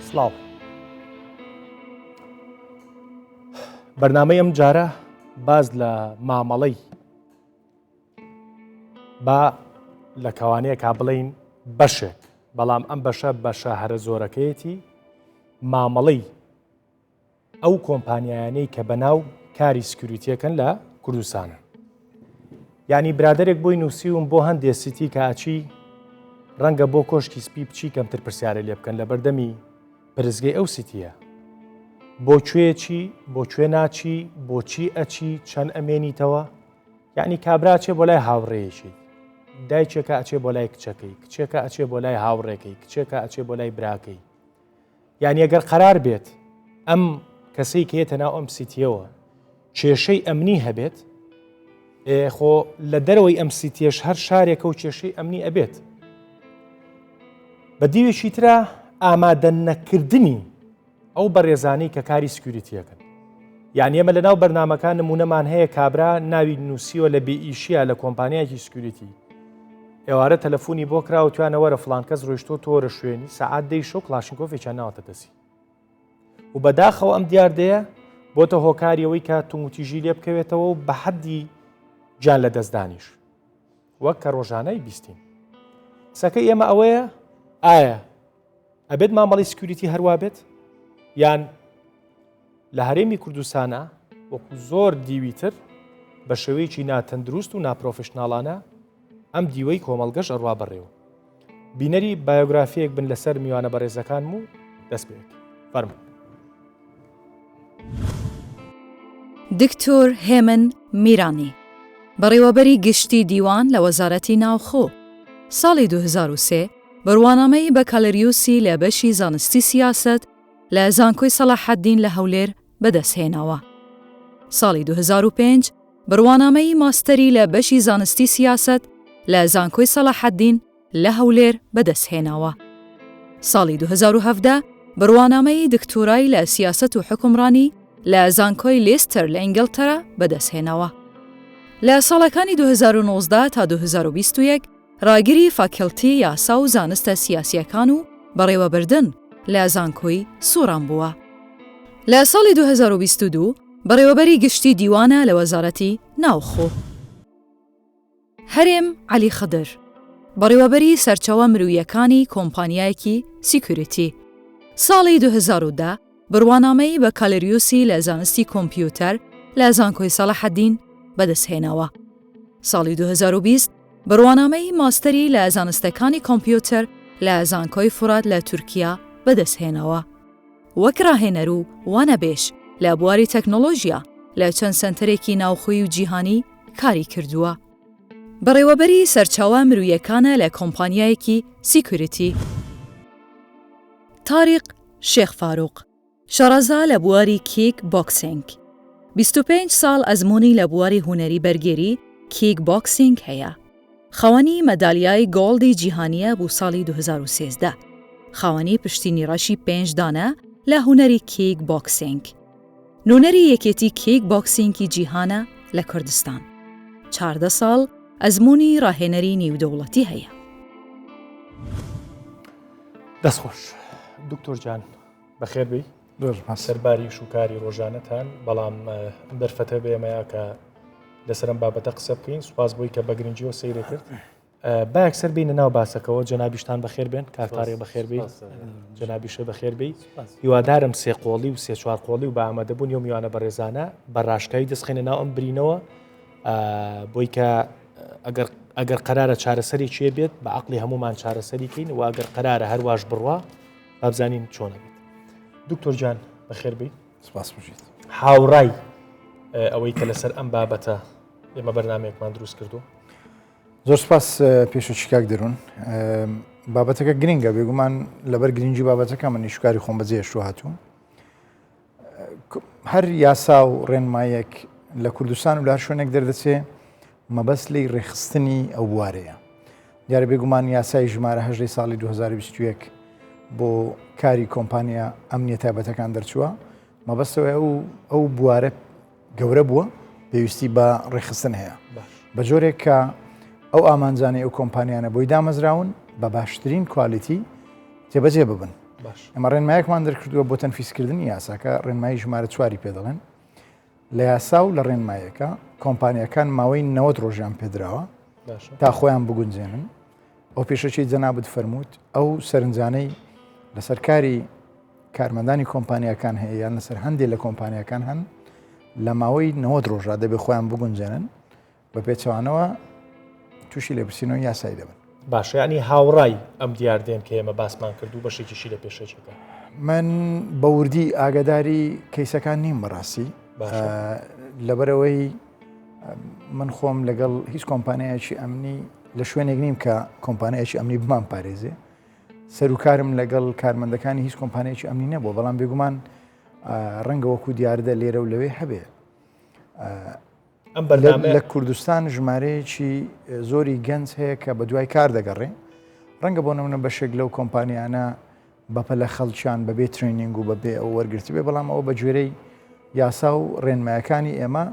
سڵاو. بەرنامەی ئەم جارە باز لە مامەڵەی با لە کەوانەیە کا بڵین بەشێک، بەڵام ئەم بەشە هەرە زۆرەکەیەتی مامەڵەی ئەو کۆمپانیایانەی کە بەناو کاری سکیوریتیەکەن لە کوردستانە. یعنی برادێک بۆی نووسیوم بۆ هەندێک سیتی کاچی ڕەنگە بۆ کۆشکی سپی بچی کەمتر پرسیارە لێ بکەن لە بەردەمی پرزگەی ئەو سیتیە. بۆ کوێچی، بۆ کوێ ناچی، بۆچی ئەچی، چەند ئەمێنیتەوە، یعنی کابراچێ بۆ لای هاوڕێیەکی، دایکێکە ئەچێ بۆ لای کچەکەی، کچێکە ئەچێ بۆ لای هاوڕێکەی، کچێکە ئەچێ بۆ لای براکەی. یعنی ئەگەر قەرار بێت ئەم کەسەی کێتە ناو ئەم سیتیەوە کێشەی ئەمنی هەبێت، خۆ لە دەرەوەی ئەم سیتیەش هەر شارێکە و کێشەی ئەمنی ئەبێت. بە دیوێکی ترە ئامادە نەکردنی ئەو بەڕێزانەی کە کاری سکیوریتیەکەن. یعنی ئێمە لە ناو بەرنامەکان نمونەمان هەیە کابرا ناوی نووسیوە لە بێئیشیە لە کۆمپانیایەکی سکیوریتی، ئێوارە تەلەفۆنی بۆ کراوە توانە وەرە فڵان کەس ڕۆیشتۆ تۆرە شوێنی سەعات دەی شەو کلاشنکۆفێکیان ناوەتە دەسی و بەداخەوە ئەم دیاردەیە بۆتە هۆکاریەوەی کە توموتیژی لێ بکەوێتەوە و بە حەدی جان لە دەستدانیش وەک کە ڕۆژانەی بیستین. قسەکەی ئێمە ئەوەیە ئایا ئەبێت مامەڵی سکیوریتی هەروە بێت یان لە هەرێمی کوردستانە وەکو زۆر دیویتر بە شێوەیەکی ناتەندروست و ناپرۆفشناڵانە ئەم دیوەی کۆمەڵگەش ئەڕوا بەڕێوە. بینەری بایۆگرافیەک بن لەسەر میوانە بەڕێزەکانم و دەست پێک فەرموو. دکتۆر هێمن میرانی، بەڕێوەبەری گشتی دیوان لە وەزارەتی ناوخۆ، ساڵی 2003 بڕوانامەی بەکالریوسی لە بەشی زانستی سیاست لە زانکۆی سەلاحەددین لە هەولێر بەدەستهێناوە. ساڵی 2005 بڕوانامەی ماستەری لە بەشی زانستی سیاست لە زانکۆی سەلاحەددین لە هەولێر بەدەستهێناوە. ساڵی 2017 بڕوانامەی دکتۆرای لە سیاست و حکومڕانی لە زانکۆی لێستەر لە ئینگلتەرا بەدەستهێناوە. لە ساڵەکانی 2019 تا 2021 ڕاگیری فاکەڵتی یاسا و زانستە سیاسیەکان و بەڕێوەبردن لە زانکۆی سووران بووە. لە ساڵی 2022 بەڕێوەبەری گشتی دیوانە لە وەزارەتی ناوخۆ. هەرێم عەلی خدر، بەڕێوەبەری سەرچەوە مرویەکانی کۆمپانیایەکی سیکوریتی، ساڵی 2010 بڕوانامەی بەکالریوسی لە زانستی کۆمپیوتەر لە زانکۆی سەلاحەددین بەدەستهێناوە. ساڵی 2020 بڕوانامەی ماستەری لە زانستەکانی کۆمپیوتەر لە زانکۆی فورات لە تورکیا بەدەستهێناوە. وەک ڕاهێنەر و وانەبێش لە بواری تەکنۆلۆژیا لە چەند سەنتەرێکی ناوخۆیی و جیهانی کاری کردووە. بەڕێوەبەری سەرچاوە مرویەکانە لە کۆمپانیایەکی سیکوریتی. تاریق شێخ فاروق، شارەزا لە بواری کیک بۆکسینگ، 25 ساڵ ئەزموونی لە بواری هونەری بەرگێری کیک بۆکسینگ هەیە. خاوەنی مەدالیای گۆڵدی جیهانیە بۆ ساڵی 2013. خاوەنی پشتینی ڕەشی 5 دانە لە هونەری کیک بۆکسینگ. نونەری یەکێتی کیک بۆکسینگی جیهانە لە کوردستان. 14 ساڵ ئەزموونی ڕاهێنەری نێودەوڵەتی هەیە. دەستخۆش دکتۆر جان، بەخێر بی سەرباری شوکاری ڕۆژانەتان، بەڵام دەرفەتە بێمەیە کە لەسەرم بابەتە قسە بکەین. سوپاس بۆی کە بەگرنجیەوە سەیرە کرد. با یەکسەر بینە ناو باسەکەەوە. جەنابیشتان بەخێر بێن، کاکتارێک بەخێر بی، جەنابیشە بەخێر بی. هیوادارم سێ قۆڵی و سێ چوار قۆڵی و بە ئامادەبوون و میوانە بەڕێزانە بە ڕاشکایی دەستخێنە ناو ئەم برینەوە، بۆی کە ئەگەر قەرارە چارەسەرێکی بێت بە عەقڵی هەمومان چارەسەریکەین و ئەگەر قەرارە هەرواش بڕوا بابزانین چۆنە بێت. دکتۆر جان بەخێر بی. سپاس بژیت. هاوڕای ئەوەی کە لەسەر ئەم بابەتە ئێمە بەرنامەیەکمان دروست کردو. زۆر سپاس پێشوچی کاک دەروون. بابەتەکە گرنگە، بێگومان لەبەر گرنگی بابەتەکە من نیشکاری خۆم بەجێهێشتووە هاتووم. هەر یاسا و ڕێنمایەک لە کوردستان و لە هەر شوێنێک دەردەچێ مەبەست لی ڕێخستنی ئەو بوارەیە. دیارە بێگومان یاسای ژمارە 8 ساڵی 2021 بۆ کاری کۆمپانیا ئەمنیە تایبەتەکان دەرچووە. مەبەستەوە ئەو بوارە گەورە بووە، پێویستی بە ڕێخستن هەیە بە جۆرێک کە ئەو ئامانجانەی ئەو کۆمپانیانە بۆی دامەزراون بە باشترین کوالیتی جێبەجێ ببن ئەمە ڕێنمایەکمان دەرکردووە بۆ تەنفیسکردنی یاساکە ڕێنمایی ژمارە 4 پێ دەڵێن لە یاسا و لە ڕێنمایەکە کۆمپانیەکان ماوەی 90 ڕۆژیان پێدراوە تا خۆیان بگونجێنن ئەو پێشەچی جەنابەت فەرمووت ئەو سەرنجانەی لە سەرکاری کارمەندانی کۆمپانیەکان هەیە یان لەسەر هەندێک لە کۆمپانیەکان هەن لە ماوەی 90 ڕۆژە دەبێ خۆیان بگونجێنن بە پێچەوانەوە تووشی لێپرسینەوەی یاسایی دەبن. باشە ینی هاوڕای ئەم دیاردێن کە ئێمە باسمان کردو بەشێکیشی لە پێشەچەکە. من بە وردی ئاگداری کەیسەکان نیم بەڕاستی لەبەرەوەی من خۆم لەگەڵ هیچ کۆمپانیایکی ئەمنی لە شوێنێک نیم کە کۆمپانیایکی ئەمنی بمان پارێزێ سەرکارم لەگەڵ کارمەندەکانی هیچ کۆمپانیایکی ئەمنی نەبوو بەڵام بێگومان ڕەنگە وەکو دیاردە لێرە و لەوێ هەبێ لە کوردستان ژمارەیەکی زۆری گەنج هەیە کە بە دوای کار دەگەڕێ ڕەنگە بۆ نمونە بەشێک لەو کۆمپانیانە بەپە لە خەڵکیان بەبێ ترینینگ و بەبێ ئەو وەرگرتی بێ بەڵام ئەوە بە گوێرەی یاسا و ڕێنمایەکانی ئێمە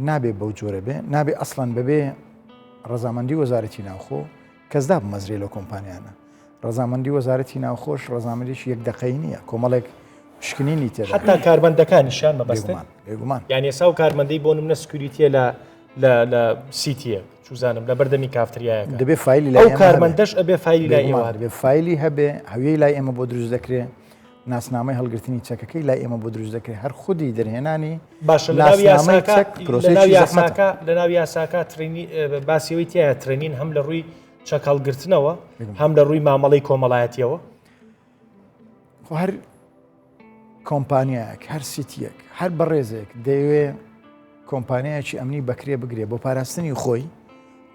نابێ بەو جۆرە بێ نابێ ئەسڵەن بەبێ ڕەزامەندی وەزارەتی ناوخۆ کەسدا بمەزرێ لە کۆمپانیانە ڕەزامەندی وەزارەتی ناوخۆش ڕەزامەندێکی یەک دقەی نییە کۆمەڵێک شکنینی تێدا حتا کارمەندەکانیشان مەبەستن بێگومان یان ئێسا و کارمەندەی بۆ نمونە سکوریتیە لە سیتیە چوزانم لە بەردەمی کافتریایەکە دەبێ فایلی ئەو کارمەندەش ئەبێ فایلی لای ئێوە بێ فایلی هەبێ هەویەی لای ئێمە بۆ دروست دەکرێت ناسنامەی هەڵگرتنی چەکەکەی لای ئێمە بۆ دروست دەکرێت هەر خودی دەرهێنانی باشە لە ناو یاساکە باسیەوەی تایە ترێنین هەم لە ڕووی چەکەڵگرتنەوە هەم لە ڕووی مامەڵەی کۆمەڵایەتیەوە هەر کۆمپانیایەک هەر سیتیەک هەر بەڕێزێک دەیەوێ کۆمپانیایکی ئەمنی بەکرێ بگرێ بۆ پاراستنی خۆی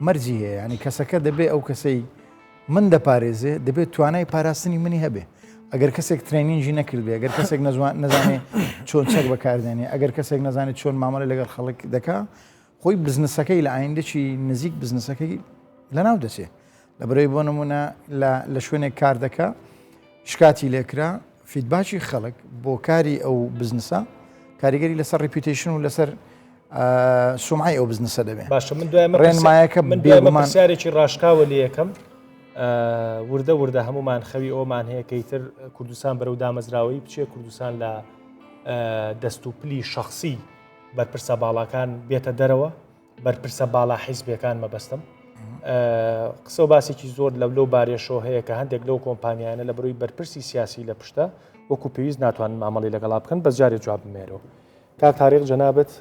مەرجی هەیە ینی کەسەکە دەبێت ئەو کەسەی من دەپارێزێ دەبێت توانای پاراستنی منی هەبێ ئەگەر کەسێک ترێنینجی نەکردبێ ئەگەر کەسێک نەزانێ چۆن چەک بەکاردێنێ ئەگەر کەسێک نەزانێت چۆن مامەڵە لەگەڵ خەڵک دەکا خۆی بزنسەکەی لە ئایندەی نزیک بزنسەکەی لەناو دەچێت لە بەرەوەی بۆ نمونە لە شوێنێک کار دەکا شکاتی لێکرا فیدباچی خەڵک بۆ کاری ئەو بزنسە کاریگەری لەسەر ڕیپیتیشن و لەسەر سومعی ئەو بزنسە دەبێت باشە من دوای ڕێنمایەکە بێمانسیارێکی ڕاشکاوە لە یەکەم وردە هەمومان خەوی ئەومان هەیە کەیتر کوردستان بەرەو دامەزراوەی بچێ کوردستان لە دەست و پلی شخصی بەرپرسە باڵاکان بێتە دەرەوە بەرپرسە باڵا حیزبیەکان مەبەستم قسە و باسێکی زۆر لەو بارێشەوە هەیە کە هەندێک لەو کۆمپانیانە لە بڕووی بەرپرسی سیاسی لە پشتە وەکو پێویست ناتوانن مامەڵی لەگەڵا بکەن بەس جارێک جواب بمێرەوە تا تاریخ جەنابەت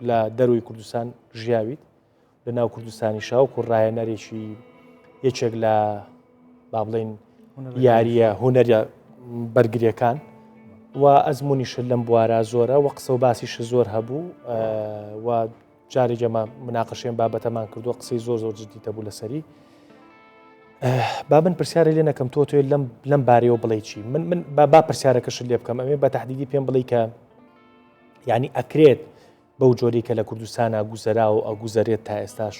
لە دەروی کوردستان ژیاویت لە ناو کوردستانی شاو کوڕایەنەرێکی یەکێک لە با بڵێن یاریە هونەریە بەرگریەکان و ئەزممویش لەم بوارە زۆرە و قسە و باسیش زۆر هەبوو و جارێک ئەمە مناقەشێن بابەتەمان کردووە قسەی زۆر جددیتە بوو لەسەری بابن پرسیارە لێ نەکەم تۆ لەم بارەوە بڵێ چی من با پرسیارەکەش لێ بکەم ئەمێ بە تەحدیدی پێم بڵێ کە یعنی ئەکرێت بەو جۆری کە لە کوردستانە گوزەرا و ئەگوزارێت تا ئێستاش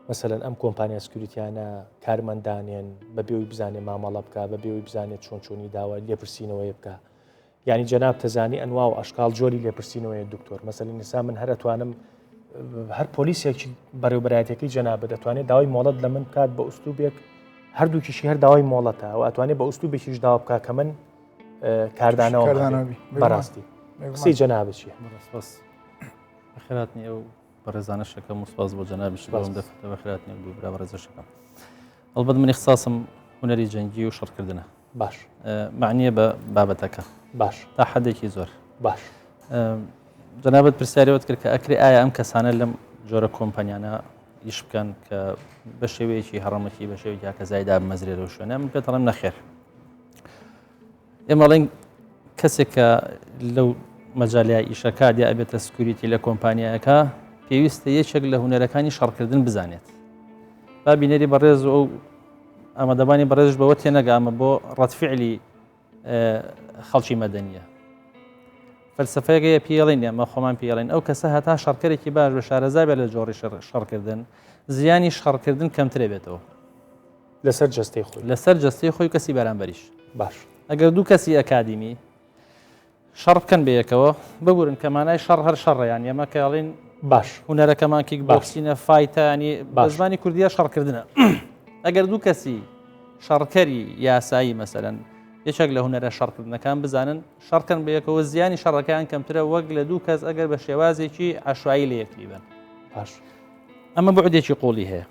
مەسەلەن ئەم کۆمپانیا سکوریتیانە کارمەندانێن بەبێەوەی بزانێ مامەڵە بکە بەبێەوەی بزانێت چۆنی داوە لێپرسینەوەی بکە یعنی جەناب تەزانی ئەنوا و ئەشکال جۆری لێپرسینەوەی دکتۆر مەسەلەن نیسا من هەر ئەتوانم هەر پۆلیسێکی بەڕێوەبەرایەتەکەی جەنابە دەتوانێت داوای مۆڵەت لە من بکات بە ئوستوبێک هەردووکیشی هەر داوای مۆڵەتە و ئەتوانێت بە ئوستوبێکیش داوا بکات کە من کاردانەوە بەڕاستی قسەی جەنابە چییە؟ بەخێراتنی ئەو بەڕێزانە شەکەم وسپاس بۆ جەنابیش بۆم دەفتە بەخێراتنی دووبرا بەڕێزە شەکەم ئەڵبەت من اختصاصم هونەری جەنگی و شەڕکردنە باش معنیە بە بابەتەکە باش تا حەدێکی زۆر باش جەنابەت پرسیارەوەت کرد کە ئەکرێ ئایا ئەم کەسانە لەم جۆرە کۆمپانیانە ئیش بکەن کە بە شێوەیەکی هەڕەمەتی بە شێوەیە کە زایدا بمەزرێتەوە شوێنە من پێ دەڵێم نەخێر ئێمەڵێن کەسێک کە لەو مەجاالای ئیشەکە دیا ئەبێتە سکوریتی لە کۆمپانیایەکە پێویستە یەکێک لە هونەرەکانی شەڕکردن بزانێت با بینەری بەڕێز و ئامادەبانی بەڕێزش بەوە تێنەگامە بۆ ڕەتفعلی خەڵکی مەدەنیە فەلسفەیەکەیە پێڵین ئەمە خۆمان پێڵین ئەو کەسە هەتا شەڕکەرێکی باش بە شارەزای بێت لە جۆڕی شەڕکردن زیانی شەڕکردن کەمترێ بێتەوە لەسەر جەستەی خۆی لەسەر جەستەی خۆی کەسی بەرامبەریش باش ئەگەر دوو کەسی ئەکادیمی شەڕ بکەن بەیەکەوە ببورن کەمانای شەڕ هەر شەڕیان ئێمە کەڵین باش هونەرەکەمان کیک بۆکسینە فایتانی بە زمانی کوردیە شەڕکردنە ئەگەر دوو کەسی شەڕکەری یاسایی مەسەرەن یەکێک لە هونەرە شەڕکردنەکان بزانن شەڕکەن بە یەکەوە زیانی شەڕەکان کەمترە وەک لە دوو کەس ئەگەر بە شێوازێکی عەشوایی لە یەکتری بن. باش ئەمە بەعودێکی قوڵی هەیە.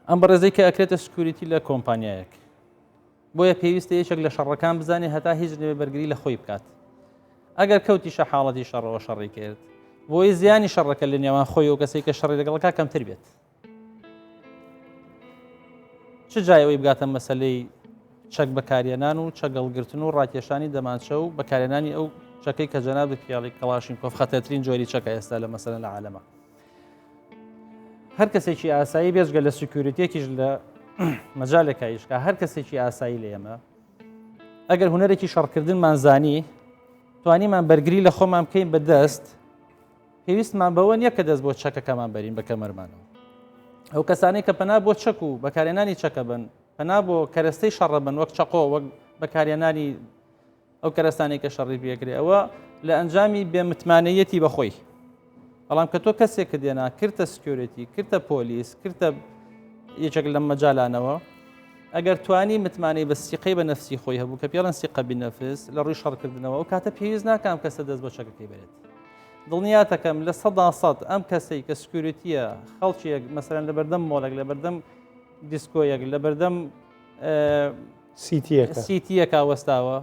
ئەم بەڕێزەی کە ئەکرێتە سکیوریتی لە کۆمپانیایەک بۆیە پێویستە یەکێک لە شەڕەکان بزانێ هەتا هیچ نوێ بەرگری لە خۆی بکات. ئەگەر کەوتیشە حاڵەتی شەڕەوە شەڕی کرد بۆی زیانی شەڕەکە لە نێوان خۆی و کەسێک کە شەڕی لەگەڵەکە کەمتر بێت. چ جایەوەی بگاتە مەسەلەی چەک بەکارێنان و چەگەڵگرتن و ڕاکێشانی دەمانچە و بەکارێنانی ئەو چەکەی کە جەناب پیاڵی کەڵاشینکۆف خەتەرترین جۆری چەکە ئێستا لە مەسەلەن لە عالەمە. هەر کەسێکی ئاسایی بێژگە لە سکیوریتێکیش لە مەجالێکە ئیشکا هەر کەسێکی ئاسایی لە ئێمە ئەگەر هونەرێکی شەڕکردنمان زانی توانیمان بەرگری لە خۆمان بکەین بەدەست پێویستمان بەوە نییە کە دەست بۆ چەکەکەمان بەرین بە کەمەرمانەوە. ئەو کەسانەی کە پەنا بۆ چەک و بەکارێنانی چەکە بن پەنا بۆ کەرەستەی شەڕە بن وەک چەقۆ وەک بەکارێنانی ئەو کەرەستانی کە شەڕی پێکرێ ئەوە لە ئەنجامی بێمتمانەیەتی بەخۆی. بەڵام کە تۆ کەسێک دێنا کردە سکیۆریتی کردە پۆلیس کردە یەکێک لەم مەجالانەوە ئەگەر توانی متمانەی بە سیقەی بە نەفسی خۆی هەبوو کە پێڵەن سیقە بنەفس لە ڕووی شەڕکردنەوە و کاتە پێویست ناکەم کەسە دەست بۆ چەکەکەی بێت. دڵنیاتەکەم لە 100% ئەم کەسەی کە سکیوریتیە خەڵکیەک مەسەرەن لە بەردەم مۆڵێک لە بەردەم دیسکۆیەک لە بەردەم سیتیەکە وەستاوە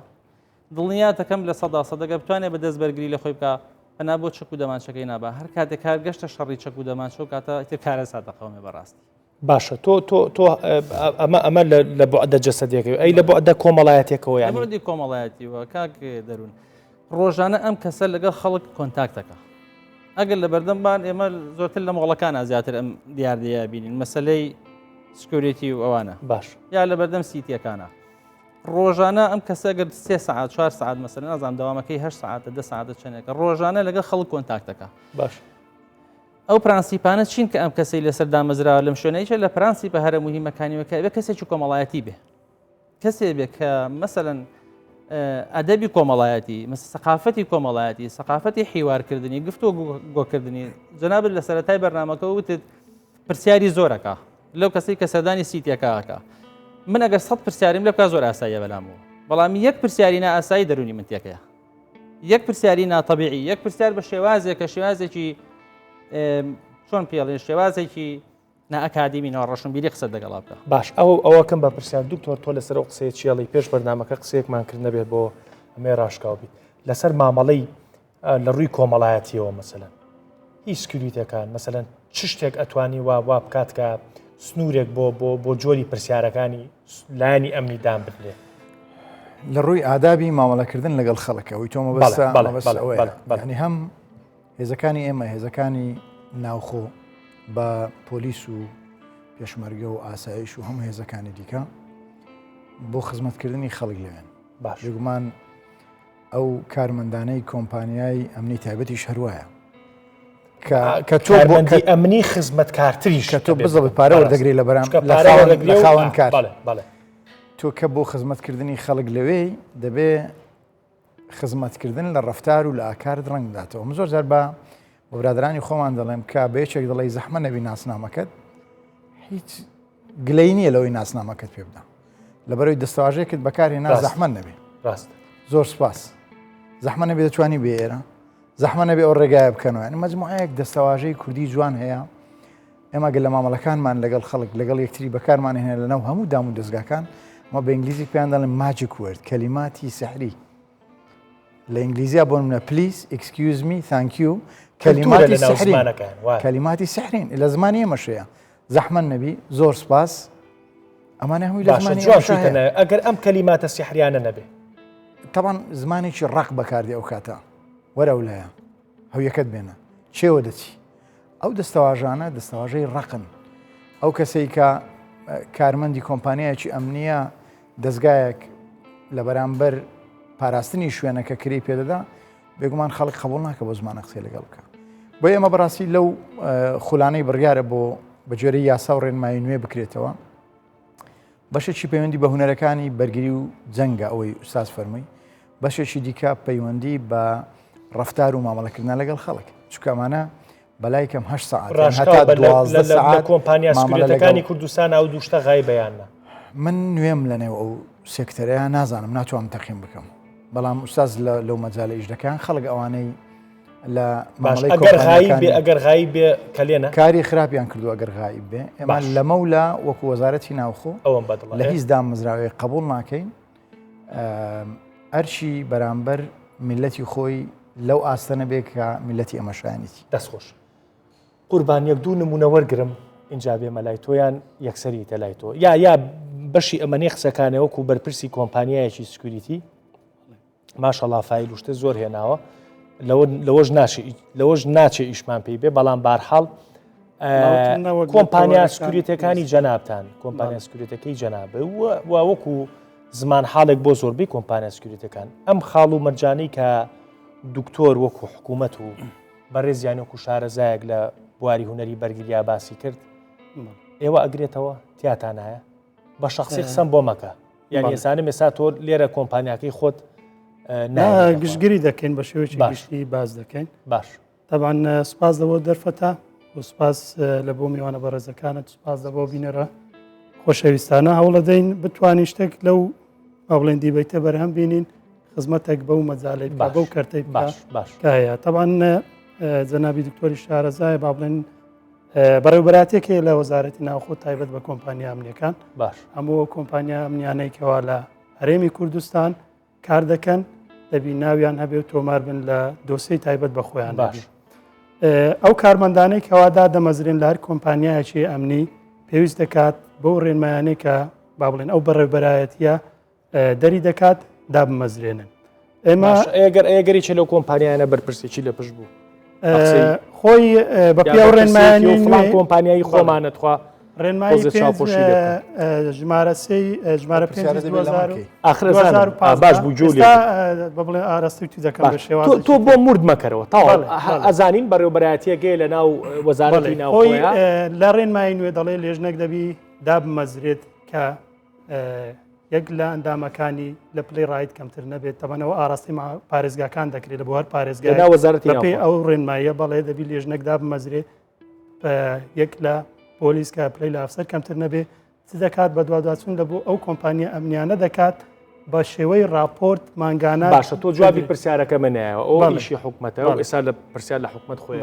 دڵنیاتەکەم لە 100% دەگە بتوانێت بە دەست بەرگری لە خۆی بکە پەنا بۆ چەک و دەمانچەکەی نابا هەر کاتێک کار گەشتە شەڕی چەک و دەمانچە و کاتە ئیتر کارە سادەقەومێ بەڕاستی. باشە تۆ ئەمە لە بۆعدە جەسەدێکەوە ئەی لە بۆعدە کۆمەڵایەتێکەوە یانی بۆدی کۆمەڵایەتیوە کاک دەروون ڕۆژانە ئەم کەسە لەگەڵ خەڵک کۆنتاکتەکە ئەگەر لە بەردەمبان ئێمە زۆرتر لە مۆڵەکانە زیاتر ئەم دیاردەیە بینین مەسلەی سکیوریتی و ئەوانە باش یا لە بەردەم سیتیەکانە ڕۆژانە ئەم کەسە گەر 3 ساعت 4 ساعت مەسەرەن نازانم دەوامەکەی 8 ساعتە 10 ساعتە چەندێکە ڕۆژانە لەگەڵ خەڵک کۆنتاکتەکە. باش ئەو پرانسیپانە چین کە ئەم کەسەی لەسەر دامەزراوە لەم شوێنەیە لە پرانسیپە هەرە موهیمەکانیەکە بێ کەسێکی کۆمەڵایەتی بێ کەسێ بێ کە مەسەلەن ئەدەبی کۆمەڵایەتی سەقافەتی کۆمەڵایەتی سەقافەتی حیوارکردنی گفتو گۆکردنی جەنابەت لە سەرەتای بەرنامەکە وتت پرسیاری زۆرەکە لەو کەسەی کە سەردانی سیتیەکەکە من ئەگەر 100 پرسیاریم لە بکە زۆر ئاساییە بەلامەوە بەڵام یەک پرسیاری نائاسایی دەرونی من تێکەیە یەک پرسیاری ناتەبیعی یەک پرسیار بە شێوازێک کە شێوازێکی چۆن پێڵێن شێوازێکی نائەکادیمی ناڕەشنبیری قسە دەگەڵا بکە. باش ئەوەکەم بە پرسیار دوکتۆر تۆ لەسەر ئەو قسەیە چێڵی پێش بەرنامەکە قسەیەکمان کرد نەبێت بۆ ئەمێ ڕاشکاو بیت لەسەر مامەڵەی لە ڕووی کۆمەڵایەتیەوە مەسەلەن هیچ سکیوریتەکان مەسەلەن چ شتێک ئەتوانی وا بکات کە سنوورێک بۆ جۆری پرسیارەکانی لایانی ئەمنی دام بدرێ لە ڕووی ئادابی مامەڵەکردن لەگەڵ خەڵکەوەی تۆمە بەسەنی هەم هێزەکانی ئێمە هێزەکانی ناوخۆ بە پۆلیس و پێشمەرگە و ئاسایش و هەموو هێزەکانی دیکە بۆ خزمەتکردنی خەڵک لەوێن باش گومان ئەو کارمەندانەی کۆمپانیای ئەمنی تایبەتیش هەروایە کە تۆ بۆ ئەمنی خزمەتکارتریش کە تۆ بزە بە پارە وەردەگری لە بەرام لە خاوەن کار تۆ کە بۆ خزمەتکردنی خەڵک لەوێی دەبێ خزمەتکردن لە ڕەفتار و لە ئاکار ڕنگ بداتەوە من زۆر جار بە برادرانی خۆمان دەڵێم کە بەیەکێک دەڵێ زەحمە نەبی ناسنامەکەت هیچ گلەی نییە لەوەی ناسنامەکەت پێ بدە لەبەرەوەی دەستەواژەیەکت بەکارهێنا زەحمە نەبێ ڕاست زۆر سپاس زەحمە نەبێ دەتوانی بێ ئێرە زەحمە نەبێ ئەو ڕێگایە بکەنەوە مەجموعەیەک دەستەواژەی کوردی جوان هەیە ئێمە گەل لە مامەڵەکانمان لەگەڵ خەڵک لەگەڵ یەکتری بەکارمان هێنە لەناو هەموو دام و دەستگاکان ما بە ئینگلیزی پێیان دەڵێن ماجیک وەرد کەلیماتی سحری لە ئینگلیزیە بۆ منە پلیز ئەکسکیوز می ثانک یو کەلیماتی سحرین لە زمانی ئێمەشەیە زەحمە نەبی زۆر سپاس ئەمانە هەمووی لە زمانی ئەگەر ئەم کەلیماتە سحریانە نەبێ تەبان زمانێکی ڕق بەکاردی ئەو کاتە وەرە لایە هەویەکەت بێنە چێوە دەچی ئەو دەستەواژانە دەستەواژەی ڕقن ئەو کەسەی کە کارمەندی کۆمپانیایەکی ئەمنیە دەستگایەک لە بەرامبەر پاراستنی شوێنەکە کری پێدەدا بێگومان خەڵک قبول ناکە بۆ زمانە قسەی لەگەڵ بکە بۆ ئێمە بەڕاستی لەو خولانەی بڕیارە بۆ بەجێرەی یاسا و ڕێنمایی نوێ بکرێتەوە بەشێکی پەیوەندی بە هونەرەکانی بەرگری و جەنگە ئەوەی ئوستاز فەرمووی بەشێکی دیکە پەیوەندی بە ڕەفتار و مامەڵەکردن لەگەڵ خەڵک چکەمانە بەلای کەم 8 ساعت هەتا 12 ساعت کۆمپانیا سکیوریتەکانی کوردستان ئەو دووشتە غای بەیانە من نوێم لەنێو ئەو سێکتەرەیە نازانم ناتوانم تەقیم بکەم بەڵام ئوستاز لەو مەجالە ئیش دەکەن خەڵک ئەوانەی لە ئەگەر غایی بێ کەلێنە کاری خراپیان کردو ئەگەر غایی بێ ئێمە لەمەولا وەکو وەزارەتی ناوخۆ ئەوم بەدڵ لە هیچ دامەزراوەیە قبول ناکەین ئەرچی بەرامبەر میلەتی خۆی لەو ئاستەنە بێ کە میلەتی ئەمەشایەتی دەستخۆش قوربان یەک دوو نمونە وەرگرم اینجا بێمە لای تۆیان یەکسەری تە لای تۆ یا بەشی ئەمەنی قسەکانەوە وەکو بەرپرسی کۆمپانیایەکی سکوریتی ماشەڵڵا فایل وشتە زۆر هێناوە لەوەش ناچێ ئیشمان پێی بێ بەڵام بارحاڵ کۆمپانیا سکوریتەکانی جەنابتان کۆمپانیا سکوریتەکەی جەنابە وەکو زمان حاڵێک بۆ زۆربەی کۆمپانیا سکوریتەکان ئەم خاڵ و مەرجانەی کە دکتۆر وەکو حکوومەت و بەڕێزیان وەکو شارەزایەک لە بواری هوەری بەرگریا باسی کرد ئێوە ئەگرێتەوە تیاتان هەیە بە شخصی قسەم بۆ مەکە یان ێسانە ئێستا تۆ لێرە کۆمپانیاکەی خۆت گشتگیری دەکەین بە شێوەیەکی گشتی باز دەکەین باش طبعاً سپاس دەبۆ دەرفەتە و سپاس لە بۆ میوانە بەڕێزەکانت سپاس دەبۆ بینەرە خۆشەویستانە هەوڵ دەین بتوانین شتێک لەو ئەوڵێن دیبیتە بەرهەم بینین خزمەتێک بەو مەجاالەی بەو کەرتەی باشکایە طبعاً جەنابی دکتۆری شارەزای با بڵێن بەڕێوبەراتێکی لە وەزارەتی ناوخۆ تایبەت بە کۆمپانیا ئەمنیەکان باش هەموو کۆمپانیا ئەمنیانەیەکەوە لە هەرێمی کوردستان کار دەکەن دەبی ناویان هەبێ و تۆمار بن لە دۆسەی تایبەت بە خۆیان باش ئەو کارمەندانەی کەوادا دەمەزرێن لە هەر کۆمپانیایەکی ئەمنی پێویست دەکات بۆ ڕێنمایانەی کە با بڵێن ئەو بەڕێوبەرایەتیە دەری دەکات دابمەزرێنن ئێمە ئەگەری چ لەو کۆمپانیانە بەرپرسێکی لە پشت بوو خۆی بە پێ ڕێنمایانی کۆمپانیایی خۆمانەتخوا ڕێنمایی ژمارە 5 باش بوو جولی بڵێ ئاراستی تو دەکەم بە شێوازە تۆ بۆ مرد مەکەرەوە تاوە ئەزانین بەڕێوبەرایەتیەگەی لە ناو وەزارەتی ناوخۆی لە ڕێنمایی نوێ دەڵێ لێژنێک دەبی دابمەزرێت کە یەک لە ئەندامەکانی لە پلەی ڕایت کەمتر نەبێت تەمەنەوە ئاراستی پارێزگاکان دەکرێت لە بۆ هەر پارێزگای وەزارەتی پێ ئەو ڕێنماییە بەڵێ دەبی لێژنێک دابمەزرێت یەک لە پۆلیس کە پلەی لە ئەفسەر کەمتر نەبێ چ دەکات بە دواداچون لە بۆ ئەو کۆمپانیا ئەمنیانە دەکات بە شێوەی راپۆرت ماگانە باشە تۆ جوابی پرسیارەکە منایەوە ئەو ئیشی حکوومەتەوە ئێستا لە پرسیار لە حکوومەت خۆی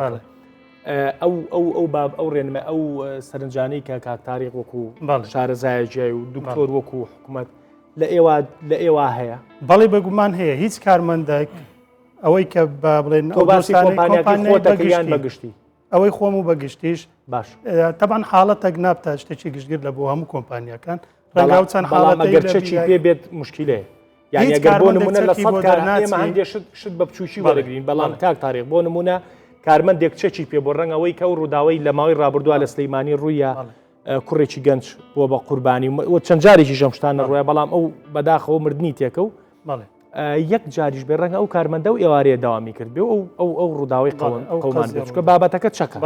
ئەو ڕێنمە ئەو سەرنجانەی کە کاکتاریق وەکو شارەزایەجیای و دکتۆر وەکو حکوومەت لە ئێوە هەیە بەڵێ بەگومان هەیە هیچ کارمەندێک ئەوەی کە با بڵێن تۆ باسی کۆمپانیاکەی خۆتەکەیان بەگشتی ئەوەی خۆم و بەگشتیش باش تەبان حاڵەتێک نابتە شتێکی گشتگیر لە بۆ هەموو کۆمپانیەکان ڕەنگاو چەند حاڵەتێکی پێ بێت مشکلەیە یعنی ئەگەر بۆ نمونە لە سەد کار ئێمە هەندێک شت بە بچووکی وەرەگرین بەڵام کاک تاریخ بۆ نمونە کارمەندێک چەکی پێ بۆ ڕەنگەوەی کە و ڕووداوی لە ماوەی ڕابردووە لە سلەیمانی ڕوویە کوڕێکی گەنج بۆ بە قوربانی و چەند جارێکی ژەم شتانە ڕووە بەڵام ئەو بەداخەوە مردنی تێکە و یەک جاریش بێ ڕەنگە ئەو کارمەندە و ئێوارەیە داوامی کرد بێ ئەو ڕووداوی قەومان بچکە بابەتەکە چەکە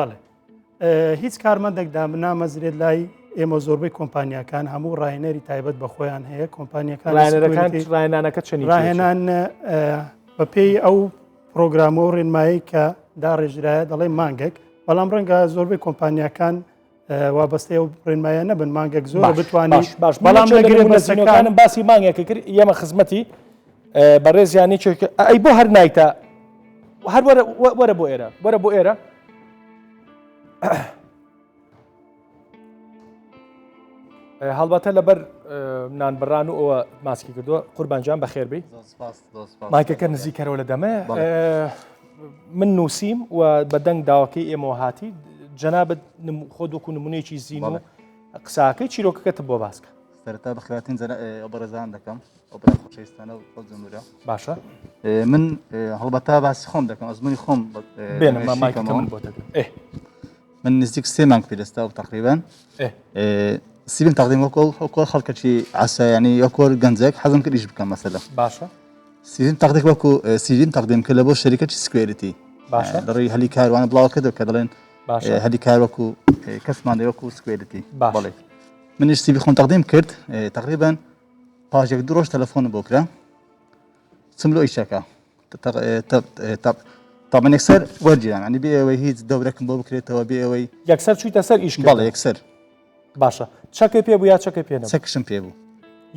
هیچ کارمەندێک نامەزرێت لای ئێمە زۆربەی کۆمپانیەکان هەموو ڕاهێنەری تایبەت بە خۆیان هەیە کۆمپانیەکان ڕاهێنانەکە چەند ڕاهێنان بە پێی ئەو پرۆگرامە و ڕێنمایی کە داڕێژرایە دەڵێ مانگێک بەڵام ڕەنگە زۆربەی کۆمپانیەکان وابەستەی و ڕێنمایە نەبن مانگێک زۆر بتوانیت بەڵام لەگەرێ بەسەکانم باسی مانگێکە کرد ئێمە خزمەتی بەڕێزیانی ئەی بۆ هەر نایتە هەر وەرە بۆ ئێرە وەرە بۆ ئێرە هەڵبەتە لەبەر نانبڕان و ئەوە ماسکی کردووە قوربانجان بەخێربی مایکەکە نزیکەرەوە لە دەمە من نووسیم و بەدەنگ داواکەی ئێمە هاتی جەنابەت خۆ دۆکو نمونەیەکی زین و قساکەی چیرۆکەکەت بۆ باسکە سەرەتا بەخواتین بەڕێزان دەکەم ئەو خۆشەویستانە و خۆجمهورە باشە من هەڵبەتا باسی خۆم دەکەم ئەزمموی خۆم من نزیک 3 مانگ پێدەستا و تقریبان سیبین تقدیم وەکۆ خەڵکەی عسایانی یەکۆر گەنجێک حەزم کرد ئیش بکەم مەسەلە باشە سیبین تقدیم وەکو سیبین تقدیم کە لە بۆ شەریکەتی سکوێریتی دەڕی هەلی کاروانە بڵاوکەدەوە کە دەڵێن هەلی کار وەکو کەسمان وەکو سکوێریتی بەڵێ منیش سیبی خۆم تقدیم کرد تقریبا پاژێک دو ڕۆژ تەلەفۆنم بۆ کرا چم لۆ ئیشەکە طبعا یەکسەر وەرجیان ینی بێ ئەوەی هیچ دەورەکەم بۆ بکرێتەوە بێ ئەوەی یەکسەر چوویتە سەر ئیش بەڵێ یەکسەر باشە چەکەی پێ بوو یا چەکەی پێ نەبوو؟ چەکشم پێ بوو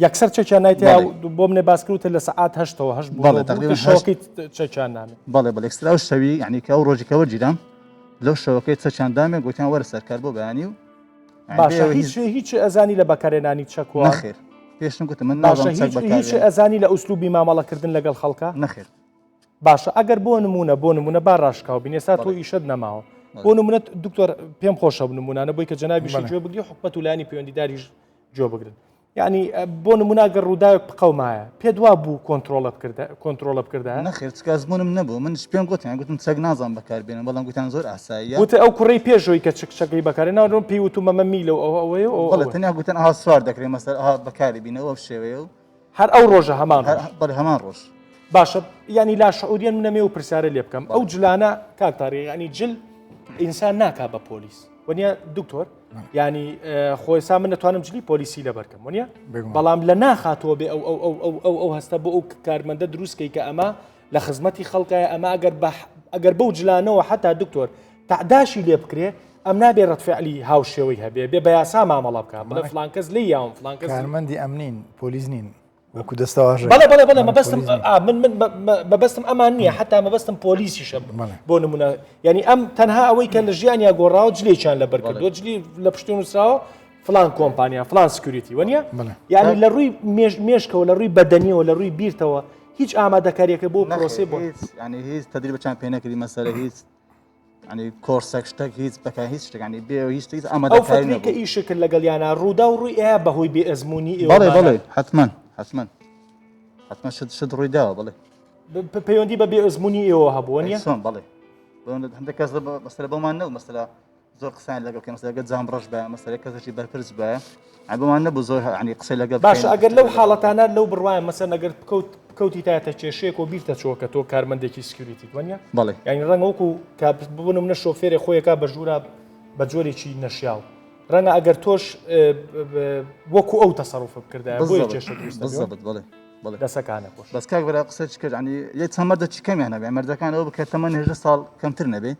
یەکسەر چەکیان نایتیا بۆ منێ باسکروتە لە سەعات هەشتەوە هەشت بەڵێ تقریبا شەوەکەی چەکیان نامێت بەڵێ بەڵێ ئەکسترا شەوی یعنی کە ئەو ڕۆژێکەوە گیرام لەو شەوەکەی چەکیان دامێ گوتیان وەرە سەرکار بۆ بەیانی و باشە هیچ ئەزانی لە بەکارێنانی چەکووە نەخێر پێشم گوتم من نازانم چەک بەکار هیچ ئەزانی لە ئوسلوبی مامەڵەکردن لەگەڵ خەڵکە نەخێر باشە ئەگەر بۆ نمونە با ڕاشکاو بینێستا تۆ ئیشت نەماوە بۆ نمونەت دکتۆر پێم خۆشە نمونانە بۆی کە جەنابیشی گوێ بگری حکومەت و لایانی پەیوەندیداریش جۆ بگرن یعنی بۆ نمونە گەر ڕووداوێک بقەومایە پێ دوا بوو کۆنتترۆلە بکردە نەخێر چکازبوونم نەبوو من پێم گوتیان گوتم چەک نازان بەکاربێنم بەڵام گوتیان زۆر ئاساییە وتە ئەو کوڕی پێشەوەی کە چەکەی بەکارێ ناوەوە پێی وتمە مە میلە ئەوەیە تەنیا گوتن ئاها سوار دەکرێت مەسەر ئاها بەکاری بینەوە شێوەیە و هەر ئەو ڕۆژە هەمان بەڵێ هەمان ڕۆژ باشە ینی لا شعوریان منەمێ و پرسیارە لێ بکەم ئەو جلانە کاکتاری ینی جل ئینسان ناکا بە پۆلیس وەنیە دکتۆر ینی خۆیسا من نتوانم جلی پۆلیسی لە بەرکەم وەنیە بەڵام لە ناخاتەوە بێ ئەو هەستە بۆ ئەو کارمەندە دروستکەی کە ئەمە لە خزمەتی خەڵکایە ئەمە ئەگەر بەو جلانەوە حتا دکتۆر تعداشی لێ بکرێ ئەم نابێ ڕەتفعلی هاوشێوەی هەبێ بێ بە یاسا مامەڵە بکە بڵێ فڵان کەس لی یاوم فڵان کەس کارمەندی ئەمنین پۆلیس نین وەکو دەستەواژە بەڵێ مەبەستم من مەبەستم ئەمان نییە حتا مەبەستم پۆلیسیشە بۆ نمونە ینی ئەم تەنها ئەوەی کە لە ژیانیا گۆڕاوە جلێکیان لە بەرکردوە جلی لە پشتی نووسراوە فلان کۆمپانیا فلان سکیوریتی وەنیە ینی لە ڕووی مێشکەوە لە ڕووی بەدەنیەوە لە ڕووی بیرتەوە هیچ ئامادەکاریەکە بۆ پرۆسێ بۆ ینی هیچ تدریبەچان پێ نەکردی مەسەرە هیچ ینی کۆرسێک شتێک هیچ بەکار هیچ شتێکانی بێ هیچ ئامادەکاری ئەو کە ئیشکرد لەگەڵیانە ڕوودا و ڕووی ئەیە بەهۆی بێ ئەزمموی بەڵێ حتمما شت ڕوویداوە بڵێ پەیوەندی بە بێ ئەزمموی ئێوە هەبووە نیە بڵێ هەندێک کەس مەسەرە بەمان نەوە مەسەلا زۆر قسان لەگەڵ کە مەسەلەگە جام ڕەش بە مەسەرە کەسێکی بەرپرس بە بەمان نەبوو زۆر عنی قسەی لەگەڵ باش ئەگەر لەو حاڵەتانە لەو بڕواایە مەسەر نەگەر کەوتی تایەتە کێشەیەک و بیرتە چۆکە تۆ کارمەندێکی سکیوریتی وەنیە بڵێ ینی ڕەنگە وەکو ببوونم نە شۆفێرێ خۆیەکە بە ژوورە بە جۆرێکی نەشیاو ڕەنگە ئەگەر تۆش وەکو ئەو تەسەڕوف بکردە بۆیە کێشە بڵێ دەسەکانە پۆش بەس کاک بەرا قسە کرد عنی یە چەند مەردەی کەمیان هەبێ مەردەکان ئەوە بکە تەمەن 10 ساڵ کەمتر نەبێ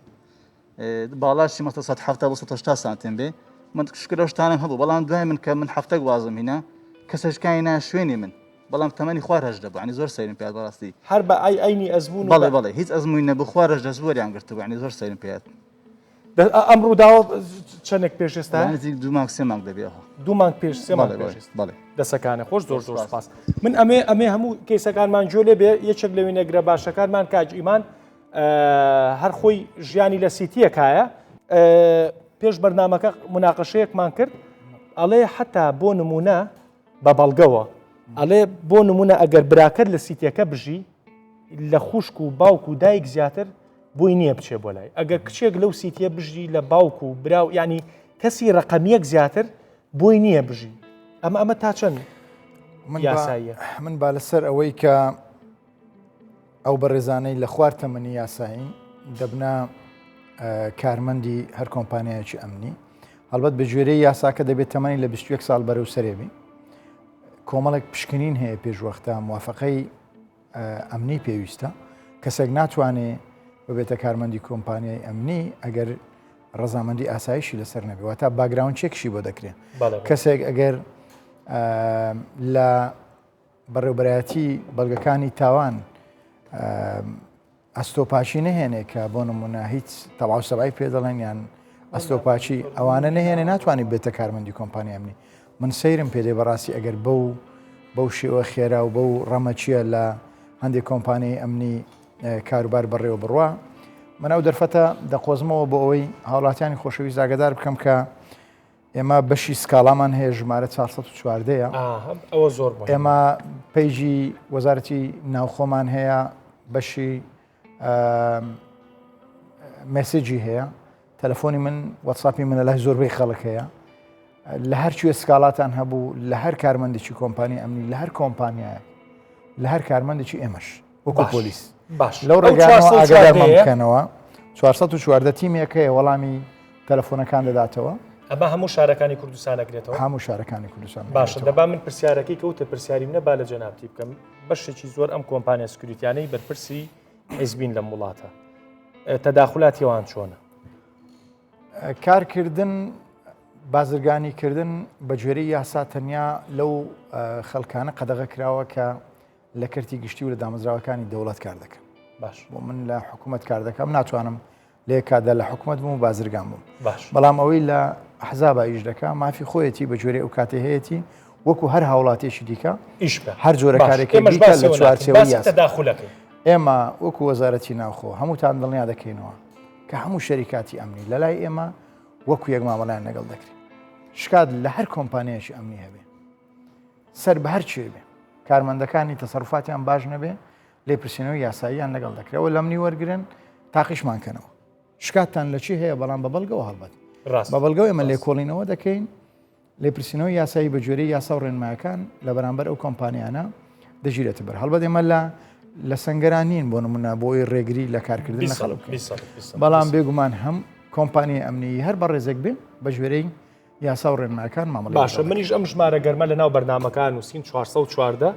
باڵاشی مەتە 170 سانتیم بێ من شکرە شتانم هەبوو بەڵام دوای من کە من هەفتەک وازم هینە کەسەشکانی نا شوێنی من بەڵام تەمەنی خوار هەش دەبوو عنی زۆر سەیرم پێات بەڕاستی هەر بە ئەینی ئەزمون بڵێ هیچ ئەزمووی نەبوو خوارش دەزوەریان گرتبوو عنی زۆر سەیرم پێات ئەم ڕووداوە چەندێک پێشێستا نزیک 2 مانگ 3 مانگ دەبێەوە 2 مانگ پێش 3 مانگ بڵێ دەسەکانە خۆش زۆر سپاس من ئەمێ هەموو کەیسەکانمان جۆ لێ بێ یەکێک لەوێ نەگرە باشەکانمان کاج ئیمان هەر خۆی ژیانی لە سیتیەکایە پێش بەرنامەکە مناقەشەیەکمان کرد ئەڵێ حتا بۆ نمونە بە بەڵگەوە ئەڵێ بۆ نمونە ئەگەر براکەت لە سیتیەکە بژی لە خوشک و باوک و دایک زیاتر بۆی نییە بچێ بۆ لای ئەگەر کچێک لەو سیتیە بژی لە باوک و براو ینی کەسی ڕقەمیەک زیاتر بۆی نییە بژی ئەمە تا چەند یاساییە من با لەسەر ئەوەی کە ئەو بەڕێزانەی لە خوار تەمەنی یاسایی دەبنا کارمەندی هەر کۆمپانیایکی ئەمنی هەڵبەت بە گوێرەی یاساکە دەبێت تەمەنی لە 21 ساڵ بەرەو سەرێبی کۆمەڵێک پشکنین هەیە پێشوەختە موافقەی ئەمنی پێویستە کەسێک ناتوانێت ببێتە کارمەندی کۆمپانیای ئەمنی ئەگەر ڕەزامەندی ئاسایشی لەسەر نەبێت تا باگراون چێکشی بۆ دەکرێت کەسێک ئەگەر لە بەڕێوبەرایەتی بەڵگەکانی تاوان ئەستۆپاچی نهێنێ کە بۆ نمونە هیچ تەواو سەبای پێ دەڵێن یان ئەستۆپاچی ئەوانە نهێنێ ناتوانێت بێتە کارمەندی کۆمپانیای ئەمنی من سەیرم پێدێ بەڕاستی ئەگەر بەو شێوە خێرا و بەو ڕەمەچیە لە هەندێک کۆمپانیای ئەمنی کاروبار بەڕێوە بڕوا من ئەو دەرفەتە دەقۆزمەوە بۆ ئەوەی هاوڵاتیانی خۆشەویست ئاگادار بکەم کە ئێمە بەشی سکاڵامان هەیە ژمارە 414ەیە ئەوە زۆر ئێمە پەیجی وەزارەتی ناوخۆمان هەیە بەشی مێسیجی هەیە تەلەفۆنی من وەتساپی منە لای زۆربەی خەڵک هەیە لە هەرچوێ سکاڵاتان هەبوو لە هەر کارمەندێکی کۆمپانی ئەمنی لە هەر کۆمپانیایە لە هەر کارمەندێکی ئێمەش وەکو پۆلیس لەو ڕێگانەوە ئاگادارمان بکەنەوە 414 تیمێکەیە وەڵامی تەلەفۆنەکان دەداتەوە ئەمە هەموو شارەکانی کوردستانەگرێتەوە هەموو شارەکانی کوردستان باشە دەبا من پرسیارەکەی کەوتە پرسیاری منە با لە جەنابتی بکەم بەشێکی زۆر ئەم کۆمپانیا سکیوریتیانەی بەرپرسی حیزبین لە وڵاتە تەداخلاتیەوان چۆنە کارکردن بازرگانیکردن بە گوێرەی یاسا تەنیا لەو خەڵکانە قەدەغە کراوە کە لە کەرتی گشتی و لە دامەزراوەکانی دەوڵەت کار دەکەن. باش بۆ من لە حکوومەت کار دەکەم ناتوانم لێ کادا لە حکوومەت بووم و بازرگان بووم. باش بەڵام ئەوەی لە حزابە ئیش دەکە مافی خۆیەتی بە جوێرەی ئەو کاتێ هەیەی وەکو هەر هاوڵاتێکی دیکە ئیش هەر جۆرە کارێکی دیکە لە چوارچێوەی یاسا. تەداخولەکەی ئێمە وەکو وەزارەتی ناوخۆ هەمووتان دڵنیا دەکەینەوە کە هەموو شەریکاتی ئەمنی لە لای ئێمە وەکو یەک مامەڵیان لەگەڵ دەکرێت. شکات لە هەر کۆمپانیایکی ئەمنی هەبێ سەر بە هەر چێ بێ کارمەندەکانی تەسەڕوفاتیان باش نەبێ لێپرسینەوەی یاساییان لەگەڵ دەکرێتەوە لەمنی وەرگن تاقیشمانکەنەوە. شکاتان لە چی هەیە بەڵام بە بەڵگەوە هەڵبەت بە بەڵگەوە ئێمە لێکۆڵینەوە دەکەین لێپرسینەوەی یاسایی بە جوێرەی یاسا و ڕێنمایەکان لە بەرامبەر ئەو کۆمپانیانە دەژیرێتە بەر هەڵبەت ئێمە لە سنگەرانین بۆ نمونە بۆی ڕێگری لە کارکردن لە خەڵک بەڵام بێگومان هەم کۆمپانیای ئەمنی هەر بە ڕێزێک بێ بە جوێرەی یاسا و ڕێنمایەکان مامەڵ باشە. منیش ئەم ژمارە گەرمە لە ناو بەرنامەکان نووسین 414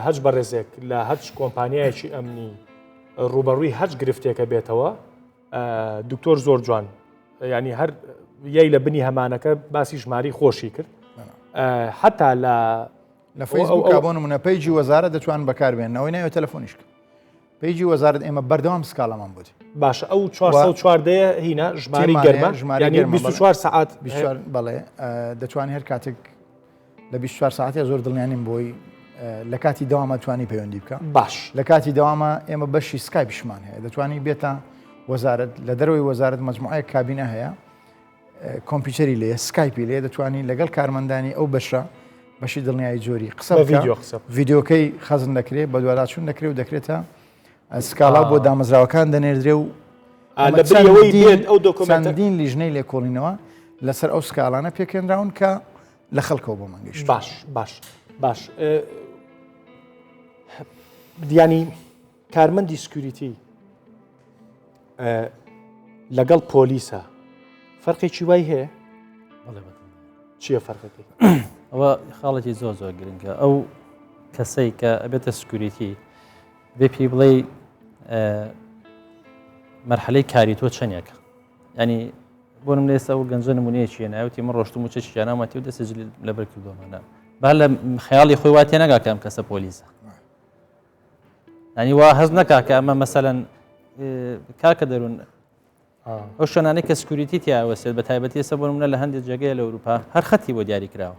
هەج بە ڕێزێک لە هەج کۆمپانیایکی ئەمنی ڕوبەڕووی هەج گرفتێکە بێتەوە دکتۆر زۆر جوان ینی هەر یەی لە بنی هەمانەکە باسی ژماری خۆشی کرد حتا لە فەیسبووک بۆ نمونە پەیجی وەزارە دەتوان بەکاربێنەوەی ناوێت تەلەفۆنیش کرد پەیجی وەزارت ئێمە بەردەوام سکاڵەمان بووی. باشە ئەو 414 هینە ژماری گەرمە ژماری 24 ساعت بەڵێ دەتوانانی هەر کاتێک لە 24 ساعتێ زۆر دڵنیانیم بۆی لە کاتی داوامە توانی پەیوەندی بکە. باش لە کاتی داوامە ئێمە بەشی سکایپشمان هەیە دەتوانی بێتە وەزارت لە دەرەوەی وەزارت مەجموعەیە کابینە هەیە کۆمپیوتەری لێ سکایپی لێ دەتوانی لەگەڵ کارمەندانی ئەو بەشە بەشی دڵنیایی جۆری قسە ڤیددیۆکەی خەزن دەکرێت بە دوواداچوون دەکرێت و دەکرێتە سکاڵا بۆ دامەزراوەکان دەنێردرێ و چەندین لیژنەی لێکۆڵینەوە لەسەر ئەو سکاڵانە پێکێنراون کە لە خەڵکەوە بۆ مەنگەشت. باش دیانی کارمەندی سکوریتی لەگەڵ پۆلیسە فەرقێکی وای هەیە چییە فەرقەکەی؟ ئەوە خاڵەتی زۆر گرنگە ئەو کەسەی کە ئەبێتە سکوریتی بێ پێی بڵێ مەرحەلەی کاری تۆ چەندێکە ینی بۆ نم لێستا و گەنجە نمونەیەکیە ناوتی من ڕۆشتم و چێکی نامەتی و دەسەج لەبەر کردومانە با لە خەیاڵی خۆی واتێ نەگا کە ئەم کەسە پۆلیسە ینی وا هەز نەکا کە ئەمە مەسەلەن کاکە دەروون ئەو شوێنانەی کە سکوریتی تیاوەسێت بە تایبەتی ئێستا بۆ نمونە لە هەندێک جێگەیە لە ئەوروپا هەر خەتی بۆ دیاری کراوە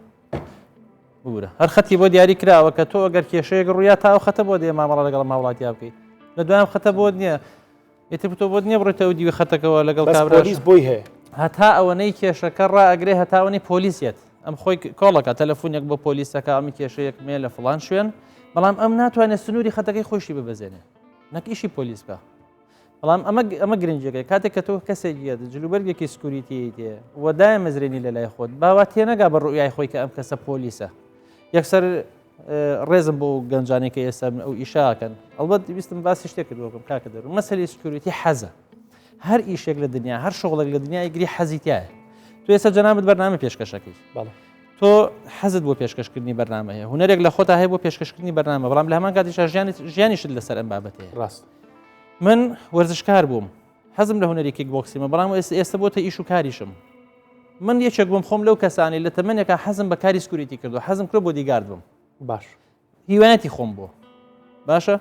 بورە هەر خەتی بۆ دیاری کراوە کە تۆ ئەگەر کێشەیەک ڕوویا تا ئەو خەتە بۆ دێ مامەڵە لەگەڵ ماوڵاتیا بکەیت لە دوام خەتە بۆ نییە ئێتر تۆ بۆ نییە بڕێتەوە دیوی خەتەکەەوە لەگەڵ کابراپۆلیس بۆی هەیە هەتا ئەوەنەی کێشەکە ڕائەگرێ هەتاوەنی پۆلیسیت ئەم خۆی کۆڵەکە تەلەفۆنێک بۆ پۆلیسەکە ئەمی کێشەیەک مێ لە فڵان شوێن بەڵام ئەم ناتوانێت سنووری خەتەکەی خۆشی ببەزێنێ نەک ئیشی پۆلیس بکە بەڵام ئەمە گرنجەکەی کاتێک کە تۆ کەسێکیە جلوبەرگێکی سکوریتی تێ وەدایە مەزرێنی لە لای خۆت باوا تێنەگا بە ڕوئای خۆی کە ئەم کەسە پۆلیسە یەکسەر ڕێزم بۆ گەنجانێکی ئێستا ئەو ئیشاکەن ئەڵبەت ویستم باسی شتێک کردوەکەم کاکە دەروون مەسەلی سکوریتی حەزە هەر ئیشێک لە دنیا هەر شغڵێک لە دنیای گری حەزی تایە تو ئێستا جەنابەت بەرنامە پێشکەشەکەی تۆ حەزت بۆ پێشکەشکردنی بەرنامە هەیە هونەرێک لە خۆتا هەیە بۆ پێشکەشکردنی بەرنامە بەڵام لە هەمان کاتیش ژیانیشت لەسەر ئەم بابەتەیە ڕاست من وەرزشکار بووم حەزم لە هونەری کیک بۆکسیمە بەڵام ئێستا بۆتە ئیش و کاریشم من یەکێک بووم خۆم لەو کەسانی لە تەمەنێکە حەزم بە کاری سکوریتی کردو حەزم کرد بۆ دیگارد بووم باش هیوانەتی خۆم بۆ باشە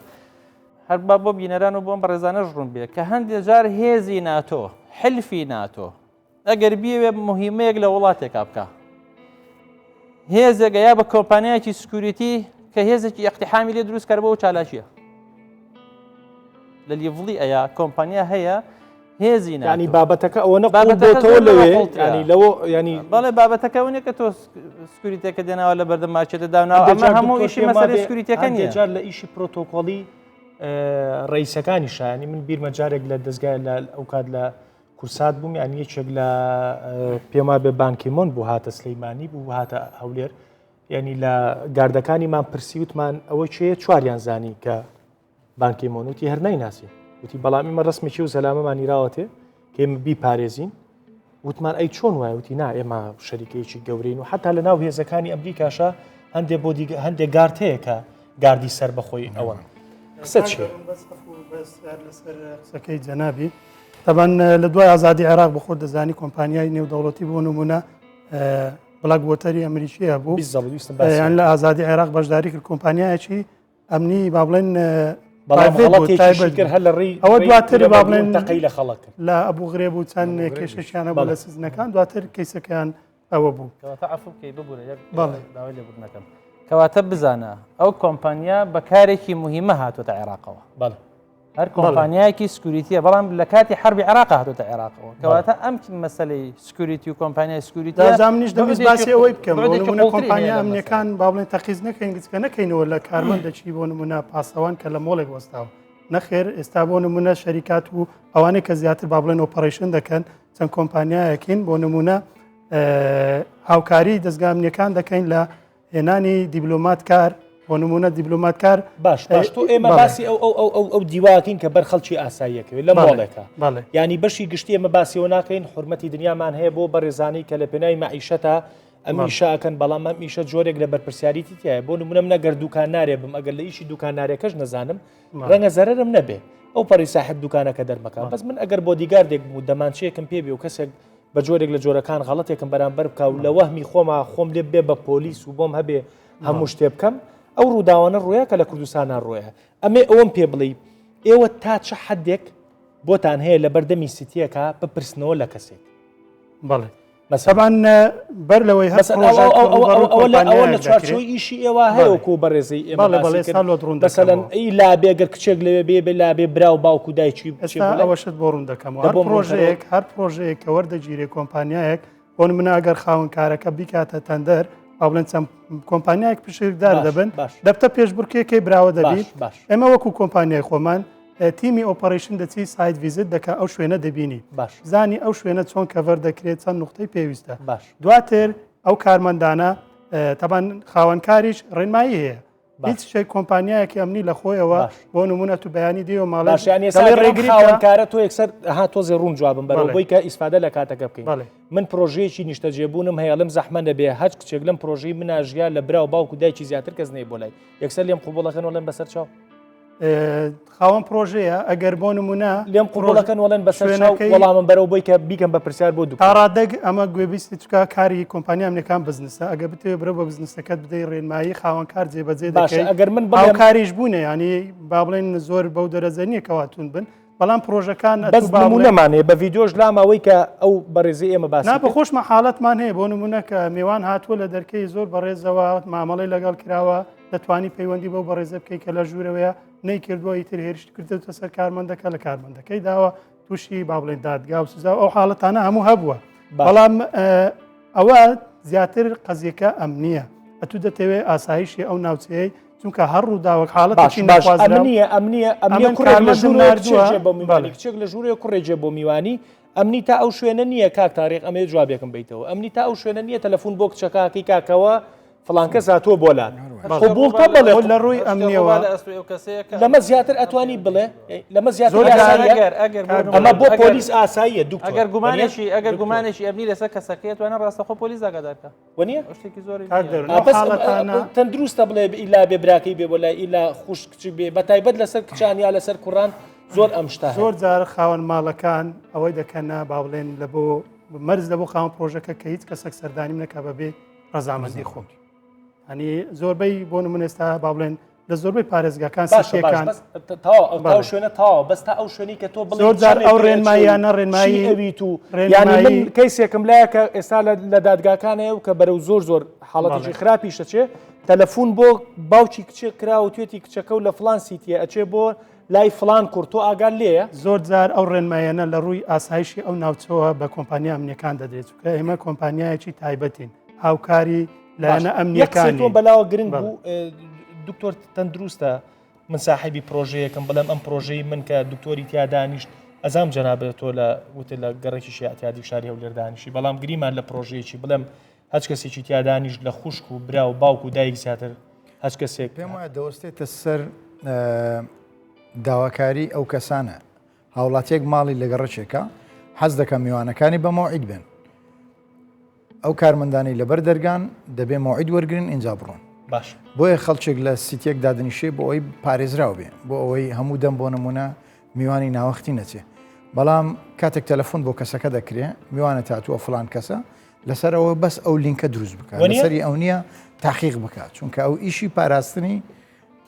هەر با بۆ بینەران و بۆم بە ڕێزانە ژڕون بێ کە هەندێک جار هێزی ناتۆ حلفی ناتۆ ئەگەر بیەوێ مهمەیەک لە وڵاتێکا بکە هێزێکە یا بە کۆمپانیایکی سکوریتی کە هێزێکی ئەقتیحامی لێ دروست کار بۆ و چالاکیە لە لیڤڵی ئەیە کۆمپانیا هەیە هێزی ینی بابەتەکە ئەوە نەبێتەوە لەوێ ینی لەوە ینی بەڵێ بابەتەکەونێک کە تۆ سکوریتەکە دێناوە لە بەردەم ماچێتە داوناوە ئەمە هەموو ئیشی مەسەلەی سکوریتەکە نیە جار لە ئیشی پرۆتۆکۆڵی ڕئیسەکانی شایانی من بیرمە جارێک لە دەستگای لە ئەو کات لە کورسات بووم یان یەکێک لە پێما بێ بانکیمۆن بوو هاتە سلەیمانی بوو هاتە هەولێر ینی لە گاردەکانیمان پرسی وتمان ئەوە چێ چواریان زانی کە بانکیمۆن وتی هەر نایناسی وتی بەڵامی مە ڕسمێکی و سەلامەمان ئیراوەتێ کە ئێمە بیپارێزین وتمان ئەی چۆن وایە وتی نا ئێمە شەریکەیەکی گەورەین و حتا لە ناو هێزەکانی ئەمریکاشە هەندێک بۆ هەندێک گارد هەیە کە گاردی سەر بەخۆی ئەوە قسە چێ لەسەر قسەکەی جەنابی طبعاً لە دوای ئازادی عێراق بە خۆت دەزانی کۆمپانیای نێودەوڵەتی بۆ نمونە بڵک وۆتەری ئەمریکیە بوو یان لە ئازادی عێراق بەشداری کرد کۆمپانیایەکی ئەمنی با بڵێن ئەوە دواتر با بڵێن تەقەی لە خەڵک لە ئەبوو غرێب و چەند کێشەشیانە بۆ لە سزنەکان دواتر کەیسەکەیان ئەوە بوو ببوورەکەم کەواتە بزانە ئەو کۆمپانیا بەکارێکی مهمە هاتوۆتە عێراقەوە هەر کۆمپانیایەکی سکوریتیە بەڵام لە کاتی حربی عێراق هاتوۆتە عێراقەوە کەواتە ئەم مەسلەی سکوریتی و کۆمپانیای سکوریتی دازانیش دەبێت باسی ئەوەی بکەم کۆمپانیا ئەمنیەکان با بڵێن تەقیز نەکەین گچکە نەکەینەوە لە کارمەندەکی بۆ نمونە پاسەوان کە لە مۆڵێک وەستاوە نەخێر ئێستا بۆ نمونە شەریکات و ئەوانەی کە زیاتر با بڵێن ئۆپەڕیشن دەکەن چەند کۆمپانیایەکین بۆ نمونە هاوکاری دەستگا ئەمنیەکان دەکەین لە هێنانی دیبلۆمات کار بۆ نمونە دیبلۆماتکار باش تۆ ئێمە باسی ئەو دیواکەین کە بەر خەڵکی ئاساییەکەوێت لە مۆڵێکە ینی بەشی گشتی ئێمە باسیەوە ناکەین حرمەتی دنیامان هەیە بۆ بەڕێزانی کە لە پێناوی مەعیشەتە ئەم ئیشاکەن بەڵام ئەم ئیشە جۆرێک لە بەرپرسیاریتی تایە بۆ نمونە من ئەگەر دوکانارێ بم ئەگەر لە ئیشی دوکانارێکەش نەزانم ڕەنگە زەرەرم نەبێ ئەو پەڕی ساحب دوکانەکە دەرمەکان بەس من ئەگەر بۆدیگاردێک بوو دەمانچەیەکم پێ بێ و کەسێک بە جۆرێک لە جۆرەکان غەڵەتێکم بەرامبەر بکە و لە وەهمی خۆم لێ بێ بە پۆلیس و بۆم هەبێ هەموو شتێ بکەم ئەو ڕووداوانە ڕۆیە کە لە کوردستانە ڕۆیە ئەمێ ئەوەم پێ بڵێ ئێوە تا چه حدێک بۆتان هەیە لە بەردەمی سیتیەکە بپرسنەوە لە کەسێک بەڵێ مەسەبان بەر لەوەی ئەوە لە چوارچۆی ئیشی ئێوە هەیەوەکو بەڕێزەی ئێمەسەلەن ئەی لا بێگەر کچێک لەوێ بێ لا بێ برا و باوکو دایکی ئەوەشت بۆ ڕوون دەکەمەوە هەر پرۆژەیەک کە وەردەگیرێ کۆمپانیایەک بۆ نمونە ئەگەر خاوەنکارەکە بیکاتە تەندەر ئەوڵەن چەند کۆمپانیایەک پشتدار دەبن دەبتە پێشبڕکێکی براوە دەبیت ئێمە وەکو کۆمپانیای خۆمان تیمی ئۆپەڕیشن دەچی سایت ڤیزت دەکە ئەو شوێنە دەبینی زانی ئەو شوێنە چۆن کەڤەر دەکرێت چەند نقطەی پێویستە دواتر ئەو کارمەندانە تەبان خاوەنکاریش ڕێنمایی هەیە هیچ شێک کۆمپانیایەکی ئەمنی لە خۆیەوە بۆ نمونە تو بەیانی دیوە ماڵێگریکارە تۆ یەکسەر تۆزێ ڕوون جوابم بەرەوەی کە ئیسفادە لە کاتەکە بکەین من پرۆژەیەکی نیشتەجێبوونم هەیە لەم زەحمە نەبێ هەچ کچێک لەم پرۆژەی مناژیا لە برا و باوکو دایکی زیاتر کەس نەی بۆ لای یەکسەر لێم قوبوڵەکەن وڵێن بەسەر چاو خاوەن پرۆژەیە ئەگەر بۆ نمونە لێم قوبوڵەکەن وڵێن بەسەر وەڵامم بەرەو بۆی کە بیکەم بە پرسیار بۆ دوو ئارادەگ ئەمە گوێبیستی چکە کاری کۆمپانیا ئەمریکان بزنسە ئەگەر بتێ برە بە بزنسەکەت بدەی ڕێنمایی خاوەنکار جێبەجێ دەکەی ئەگەر من کاریش بوونە ینی با بڵێن زۆر بەو دەرەجە نییە کەواتون بن بەڵام پرۆژەکان نمونەمانێ بە ڤیدۆژ لامەوەی کە ئەو بەڕێزی ئێمە باس بە خۆشمە حاڵەتمان هەیە بۆ نمونە کە میوان هاتووە لە دەرکەی زۆر بەڕێزەوە مامەڵی لەگەڵ کراوە دەتوانی پەیوەندی بەو بەڕێزە بکەی کە لە ژوورەوەیە نەیکردووە ئیتر هێرشت کردێتە سەر کارمەندەکە لە کارمەندەکەی داوە تووشی با بڵێن دادگا و سزا ئەو حاڵەتانە هەموو هەبووە بەڵام ئەوە زیاتر قەزیەکە ئەمنیە ئەتو دەتەوێت ئاسایشی ئەو ناوچەیە چونکە هەر ڕووداوەک حاڵەتێکی کچێک لە ژوورێ کوڕێجێ بۆ میوانی ئەمنی تا ئەو شوێنە نییە کاک تاریق ئەمێ جوابێکم بیتەوە ئەمنی تا ئەو شوێنە نییە تەلەفۆن بۆ کچەکەی کاکەوە فڵانکە زاتووە بۆلات قبولتە بڵێ لە ڕووی ئەمنیەوە لەمە زیاتر ئەتوانی بڵێ لەمە زیاتر ئەمە بۆ پۆلیس ئاساییە دوو ئەگەر گومانێکی ئەمنی لەسەر کەسەکەیت وانە ڕاستەخۆ پۆلیس ئاگادارکە وەنیە شتێکی زۆر تەندروستە بڵێ ئیلا بێ براکەی بێ بۆ لای ئیلا خوش کچی بێ بەتایبەت لەسەر کچان یا لەسەر کوڕان زۆر ئەم شتا زۆر جار خاوەن ماڵەکان ئەوەی دەکەنە با بڵێن لە بۆ مەرز لە بۆ خاوەن پرۆژەکە کە هیچ کەسێک سەردانیم نەکە بەبێ ڕەزامەندی خۆم هەنی زۆربەی بۆ نمونە ئێستا با بڵێن لە زۆربەی پارێزگاکان سیەکان شوێنە تاوە بەستا ئەو شوێنی کە تۆ زۆر جار ئەو ڕێنماییانە ڕێنمایی ئەویت و ینی من کەیسێکم لایە کە ئێستا لە دادگاکانەیە و کە بەرەو زۆر حاڵەتێکی خراپیشە چێ تەلەفۆن بۆ باوکی کچێک کرا و توێتی کچەکە و لە فلان سیتیە ئەچێ بۆ لای فلان کورتۆ ئاگال لێیە زۆر جار ئەو ڕێنمایانە لە ڕووی ئاسایشی ئەو ناوچەوە بە کۆمپانیا ئەمنیەکان دەدرێت کە ئێمە کۆمپانیایەکی تایبەتین هاوکاری لایەنە ئەمنیەکانی تۆ بەلاوە گرنگ بوو دکتۆر تەندروستە من ساحبی پرۆژەیەکم بڵێم ئەم پرۆژەی من کە دکتۆری تیادانیشت ئەزام جەنابێت تۆ لە وتە لە گەڕێکی شیعتیادی شاری هەولێردانیشی بەڵام گریمان لە پرۆژەیەکی بڵێم هەچ کەسێکی تیادانیش لە خوشک و برا و باوک و دایک زیاتر هەچ کەسێک پێم وایە دەوەستێتە سەر داواکاری ئەو کەسانە هاوڵاتیەک ماڵی لەگەڕەچێکە حەز دەکەم میوانەکانی بە مۆعید بن ئەو کارمەندانی لەبەر دەرگان دەبێ مۆعید وەرگن ئینجا بڕۆن باش بۆیە خەڵچێک لە سیتێک دادنیشێ بۆ ئەوی پارێزراو بێ بۆ ئەوەی هەموو دەم بۆ نمونە میوانی ناوەختی نەچێ بەڵام کاتێک تەلەفۆن بۆ کەسەکە دەکرێ میوانە تاتووە فلان کەسە لەسەرەوە بەس ئەو لینکە دروست بکات لەسەری ئەو نییە تاقیق بکات چونکە ئەو ئیشی پاراستنی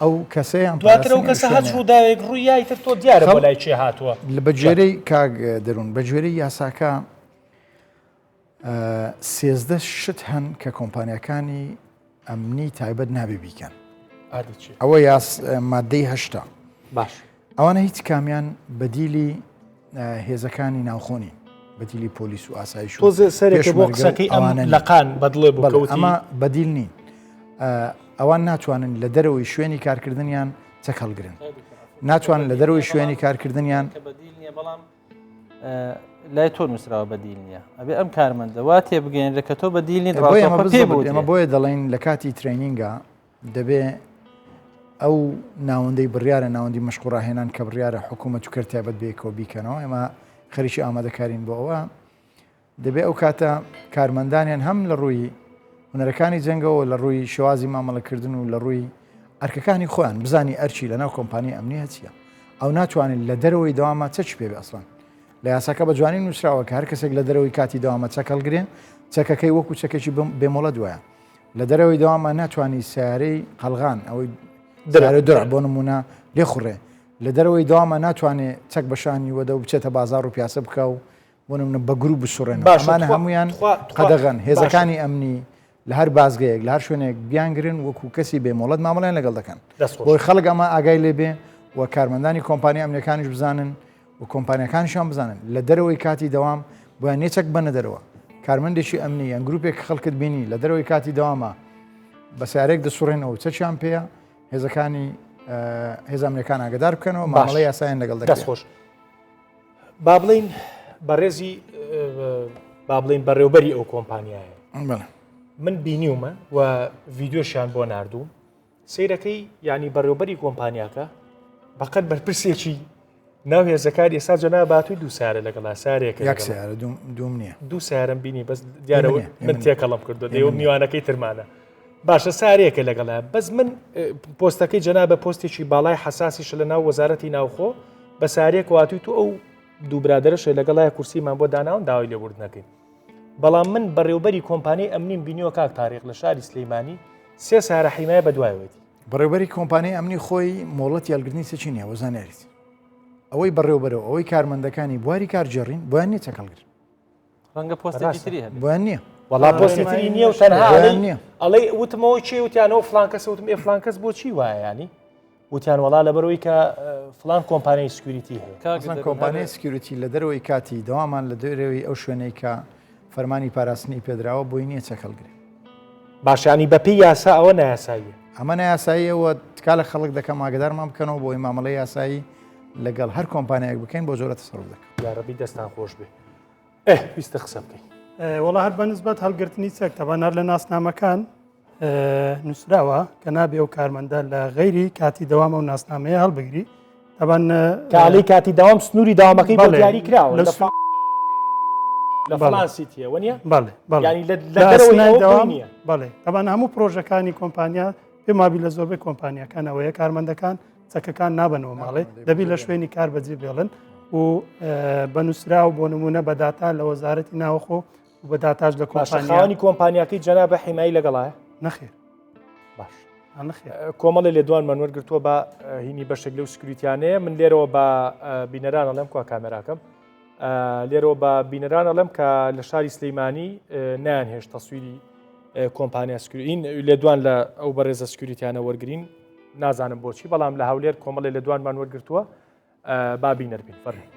ئەو کەسەیان دواتر ئەو کەسە هەچ ڕووداوێک ڕوویایتر تۆ دیارە بۆ لای چێ هاتووە لە بەجێرەی کاگ دەروون بەجێرەی یاساکە 13 شت هەن کە کۆمپانیەکانی ئەمنی تایبەت نابێ بیکەن ئەوە مادەی هەشتا باش ئەوانە هیچ کامیان بەدیلی هێزەکانی ناوخۆنی بەدیلی پۆلیس و ئاسایش تۆ سەرێکە بۆ قسەکەی ئەوانە لەقان بەدڵێ بکەوت ئەمە بەدیل نین ئەوان ناتوانن لە دەرەوەی شوێنی کارکردنیان چەک هەڵگرن ناتوانن لە دەرەوەی شوێنی کارکردنیان لای تۆ نووسراوە بەدیل نییە ئەبێ ئەم کارمەندە وا تێبگەێنرە کە تۆ بەدیلین ئەمە بۆیە دەڵێن لە کاتی ترینینگە دەبێ ئەو ناوەندەی بڕیارە ناوەندی مەشقوڕاهێنان کە بڕیارە حکوومەت و کەرتیابەت بێکەوە بیکەنەوە ئێمە خەریکی ئامادەکارین بۆ ئەوە دەبێ ئەو کاتە کارمەندانیان هەم لە ڕووی هونەرەکانی جەنگەوە لە ڕووی شێوازی مامەڵەکردن و لە ڕووی ئەرکەکانی خۆیان بزانی ئەرچی لەناو کۆمپانی ئەمنی هەچیە ئەو ناتوانین لە دەرەوەی دەوامە چەچ پێ ئەسڵان لە یاساکە بە جوانی نووسراوە کە هەر کەسێک لە دەرەوەی کاتی دەوامە چەک هەڵگرێن چەکەکەی وەکو چەکێکی بێمۆڵەت وایە لە دەرەوەی دەوامە ناتوانانی سیارەی قەلغان ئەوەی درع بۆ نمونە لێ خوڕێ لە دەرەوەی دەوامە ناتوانێت چەک بەشانی وەدە و بچێتە بازار و پیاسە بکە و بۆ نمونە بە گروپ بسوڕێن ئەمانە هەمویان قەدەغەن هێزەکانی ئەمنی لە هەر بازگەیەک لە هەر شوێنێک بیانگرن وەکو کەسی بێمۆڵەت مامەڵیان لەگەڵ دەکەن بۆی خەڵک ئەمە ئاگای لێبێ و کارمەندانی کۆمپانیا ئەمنیەکانیش بزانن و کۆمپانیەکانیشان بزانن لە دەرەوەی کاتی دەوام بۆیان نێچەک بنە دەرەوە کارمەندێکی ئەمنی یان گروپێک خەڵکت بینی لە دەرەوەی کاتی دەوامە بە سیارێک دەسوڕێنەوە چەچیان پێەیە هێزەکانی هێزانەکان ئاگدار بکەنەوە مامەڵەی یاسایان لەگەڵ دەست خۆش با بڵین بەڕێزی با بڵین بەڕێوبەری ئەو کۆمپانیایە من بینیومە و ڤیددیۆشیان بۆ نردوو سیرەکەی ینی بەڕێوبەری کۆمپانیاکە بەقەت بەرپرسێکی ناو هێزەکار ئێستا جەنا باتووی دوو سارە لەگەڵا سارێکە دوم نییە دوو سارم بینی بەس دیارەوە من تێکەڵم کردو دەیەوە میوانەکەی ترمانە باشە سارێکە لەگەڵا بەس من پۆستەکەی جەنا بە پۆستێکی باڵای حساسیش لە ناو وەزارەتی ناوخۆ بە سارێک واتووی تو ئەو دوو برادرەشە لەگەڵای کورسیمان بۆ داناون داوای لێبوردنەکەین بەڵام من بەڕێوبەری کۆمپانیای ئەمنیم بینیوە کاک تاریخ لە شاری سلەیمانی سێ سارە حیمایە بەدوایەوەتی بەڕێوبەری کۆمپانیای ئەمنی خۆی مۆڵەت یالگرنی سەچی نییە وەزانێریت ئەوەی بەڕێوبەرەوە ئەوەی کارمەندەکانی بواری کارجێڕین بۆیان نیە چەکەڵگرن ڕەنگە پۆستێکی تری هەبێت بۆیان نییە وەڵا پۆستێتری نییە و تەنها نییە ئەڵێ وتمەوە چی وتیانەوە فلان کەس وتم ئێ فلان کەس بۆ چی وایە ینی وتیان وەڵا لەبەرەوەی کە فلان کۆمپانیای سکیوریتی هەیە کۆمپانیای سکیوریتی لە دەرەوەی کاتی دەوامان لە دەرەوەی ئەو شوێنەی کە فەرمانی پاراستنی پێدراوە بۆی نییە چەکەڵگرێت باشانی بەپی یاسا ئەوە نایاساییە ئەمە نایاساییەوە تکا لە خەڵک دەکەم ئاگدارمان بکەنەوە بۆی مامەڵەی یاسایی لەگەڵ هەر کۆمپانیایك بکەین بۆ زۆرە تەسەڕوف دەکەن یارەبی دەستان خۆش بێ ویستە قسە بکەین وەڵا هەر بەنسبەت هەڵگرتنی چەک تەبانار لە ناسنامەکان نووسراوە کە نابێ ئەو کارمەندە لە غەیری کاتی دەوامە و ناسنامەیە هەڵبگری تەبان کاڵی کاتی داوام سنووری داوامەکەی بۆ دیاری کراوە لە فڵان سیتیە وەنیە بەڵێ تەبان هەموو پرۆژەکانی کۆمپانیا پێمابی لە زۆربەی کۆمپانیەکانەوەیە کارمەندەکان چەکەکان نابنەوە ماڵێ دەبی لە شوێنی کار بەجێ بێڵن و بە نووسرا و بۆ نمونە بەداتا لە وەزارەتی ناوخۆ و بە داتاش لە کۆمپانیانی کۆمپانیاکەی جەنا بە حیمایی لەگەڵایە نەخێر باش کۆمەڵی لێدوان منوەرگرتووە بە هینی بەشێک لەو سکریتیانەیە من لێرەوە بە بینەران ئەڵێم کو کامێراکەم لێرەوە بە بینەران ئەڵێم کە لە شاری سلەیمانی نیان هێش تەسویری کۆمپانیا سکرین لێدوان لە ئەو بەڕێزە سکریتیانە وەرگین نازانم بۆچی بەڵام لە هەولێر کۆمەڵی لە دوانمان وەرگرتووە بابی نەربین فەرمی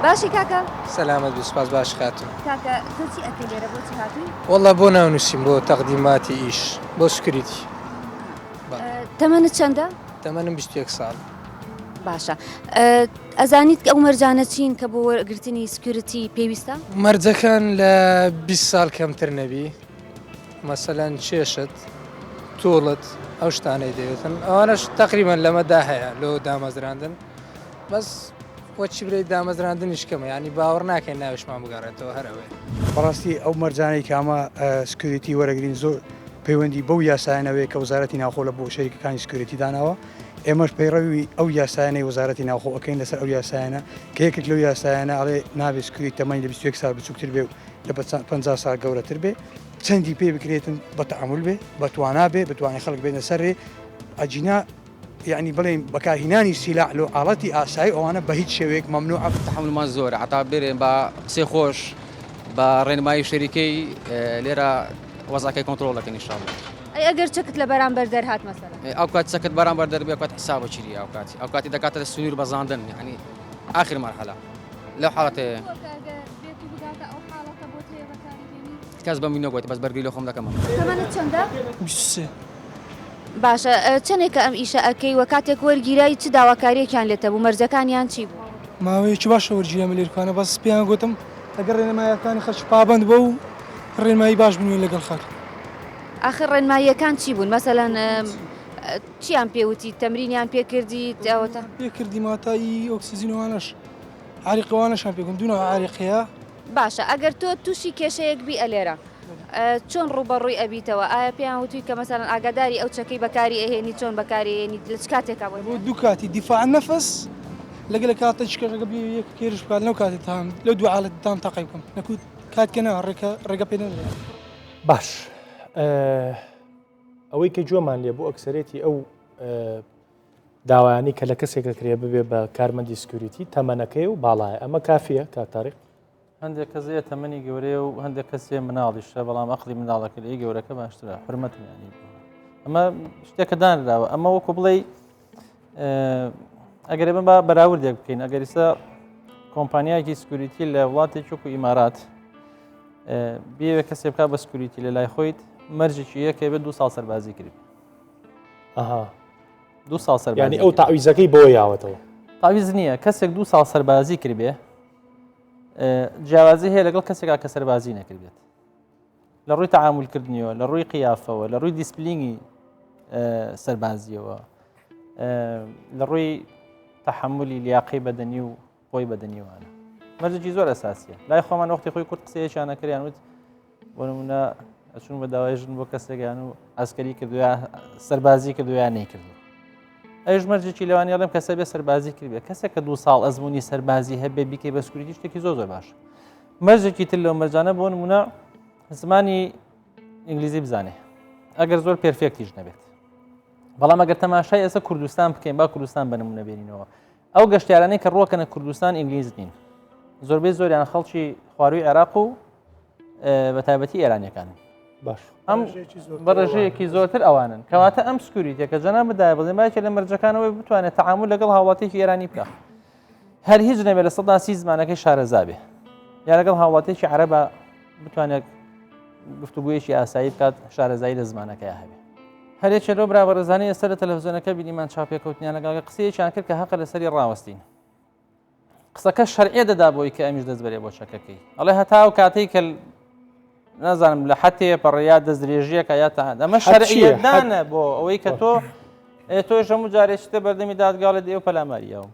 باشی کاکە سەلامەت سپاس باش خاتون کاکە تۆچی ئەکەی لێرە بۆچی هاتووی وەڵا بۆ ناونووسیم بۆ تەقدیماتی ئیش بۆ سکریتی تەمەنت چەندە؟ تەمەنم 21 ساڵ باشە ئەزانیت ئەو مەرجانە چین کە بۆ وەرگرتنی سکیورتی پێویستە؟ مەرجەکان لە 20 ساڵ کەمتر نەبی مەسەلەن چێشت تۆڵت ئەو شتانەی دەوێتن ئەوانەش تقریبان لەمەدا هەیە لۆ دامەزراندن بەس وەچی برێت دامەزراندنیش کەمە ینی باوەڕ ناکەین ناوشمان بگەڕێتەوە هەرەوەی بەڕاستی ئەو مەرجانەی کە ئەمە سکیوریتی وەرەگرین زۆر پەیوەندی بەو یاسایانەوەی کە وەزارەتی ناوخۆ لە بۆ شەریکەکانی سکیوریتی داناوە ئێمەش پەیڕەوی ئەو یاسایانەی وەزارەتی ناوخۆەکەین لەسەر ئەو یاسایانە کە یەکێک لەو یاسایانە ئەڵێ نابێت سکووری تەمەنی لە 21 سال بچووکتر بێ و لە 50 سال گەورەتر بێ چەندی پێ بکرێتن بە تەعامل بێ بەتوانا بێ بتوانێت خەڵک بێنە سەرێ ئەجینا یعنی بڵێن بەکارهێنانی سیلاح لە ئاڵەتی ئاسایی ئەوانە بە هیچ شێوەیەک مەمنوع تحملمان زۆر عتا بێرێن بە قسەی خۆش بە ڕێنمایی شەریکەی لێرە وەزاکەی کۆنتترۆل دەکەن ئینشاءالله. ئەگەر چکت لە بەرامبەر دەرهات مەسەلا ئەو کات چەکت بەرامبەر دەربێ کات حسابە چیری ئەو کاتی دەکاتە سنوور بەزاندن یعنی آخر مرحلە لەو حاڵەتەیە کەس بەم نەگوێت بەس بەرگری لە خۆم دەکەمەوە. تەمەنت چەندە؟ 23. باشە چەندێکە ئەم ئیشە ئەەکەی وە کاتێک وەرگیرایی چ داواکاریەکیان لێتە بوو مەرجەکانیان چی بوو؟ ماوەیەکی باشە وەرگیرامە لێرکانە بەس پێیان گوتم ئەگەر ڕێنمایەکانی خەڵکی پابند بە و ڕێنمایی باش بنوێ لەگەڵ خەڵک. آخر ڕێنماییەکان چی بوون مەسەلەن چیان پێوتی تەمرینیان پێکردی ئەوەتە؟ پێکردی ماتایی ئۆکسیزینەوانش عریقەوانەشان پێکردم دوونەوە عریقەیە. باشە ئەگەر تۆ تووشی کێشەیەک بی ئەلێرە چۆن ڕوبەڕووی ئەبیتەوە ئایا پێیان وتوی کە مەسەلەن ئاگاداری ئەو چەکەی بەکاری ئەهێنی چۆن بەکارێنی لە چ کاتێکا بۆ دوو کاتی دیفاع نەفەس لەگەڵ کاتە چکەڕگە یەک کێرش بکات لەو کاتێک تام لەو دوو حالەت تام تاقی بکەم نەکوت کاتکەنەوە ڕێگە پێ نەدرێت. باش ئەوەی کە جۆمان لێ بۆ ئەکسەرێتی ئەو داوایانی کە لە کەسێکە کرێ ببێ بە کارمەندی سکوریتی تەمەنەکەی و باڵایە ئەمە کافیە کاتاریق هەندێک کەسێ تەمەنی گەورەیە و هەندێک کەسێ مناڵیشە بەڵام ئەقلی مناڵەکە لە گەورەکە باشترە حرمەتیانی ئەمە شتێکە دانراوە ئەمە وەکو بڵێ ئەگەر بن بە بەراوردێک بکەین ئەگەر ئێستا کۆمپانیایەکی سکوریتی لە وڵاتێک وەکو ئیمارات بێوێ کەسێ بکات بە سکوریتی لە لای خۆیت مەرجێکی یەکێ بێت 2 ساڵ سەربازی کرد. 2 ساڵ سەربازی ینی ئەو تاویزەکەی بۆ یاوەتەوە تاویز نییە کەسێک 2 ساڵ سەربازی کردبێ جیاوازی هەیە لەگەڵ کەسێکا کە سەربازی نەکردێت لە ڕووی تەعاملکردنیەوە لە ڕووی قیافەوە لە ڕووی دیسپلینی سەربازیەوە لە ڕووی تەحملی لیاقی بەدەنی و خۆی بەدەنیوانە مەرجێکی زۆر ئەساسیە لای خۆمان وەختی خۆی کورد قسەیەکیان نەکریان وت بۆ نمونە ئەچون بە داوای ژن بۆ کەسێکیان و ئەسکەری کردووە سەربازی کردویان نەیکردو ئەوش مەرجێکی لەوانی ئەڵێم کەسە بێ سەربازی کردبێ کەسێک کە 2 ساڵ ئەزمموی سەربازی هەبێ بیکەی بە سکوریتی شتێکی زۆر باش مەرجێکی تر لەو مەرجانە بۆ نمونە زمانی ئینگلیزی بزانێ ئەگەر زۆر پێرفێکتیش نەبێت بەڵام ئەگەر تەماشای ئێستا کوردستان بکەین با کوردستان بە نمونە بێنینەوە ئەو گەشتیارانەی کە ڕۆکەنە کوردستان ئینگلیز نین زۆربەی زۆریان خەڵکی خواروی عێراق و بە تایبەتی ئێرانیەکان باش ئەم بەڕێژەیەکی زۆرتر ئەوانن کەواتە ئەم سکوریتێکە جەنا بدایە بڵێ باکە لە مەرجەکانەوەی بتوانێت تەعامل لەگەڵ هاوڵاتێکی ئێرانی بکە هەر هیچ نەبێت لە 130 زمانەکەی شارەزا بێ یا لەگەڵ هاوڵاتێکی عەرەبە بتوانێت گفتوگویەکی ئاسایی بکات شارەزایی لە زمانەکەی هەبێ هەرێکێ لەو برابەرزانەی ئێستا لە تەلەڤیزیۆنەکە بینیمان چاپێکەوتنیان لەگەڵ قسەیەکیان کرد کە حەقە لەسەری ڕاوەستین قسەکە شەرعیە دەدا بۆی کە ئەمیش دەست بەرێ بۆ چەکەکەی ئەڵێ هەتا و کاتەی کە نازانم لە حتێ پەڕیا دەستدرێژیەکە یا تەهات ئەمە شەرعیەتدانە بۆ ئەوەی کە تۆ هەموو جارێکتە بەردەمی دادگاڵە دێ و پەلاماریەوە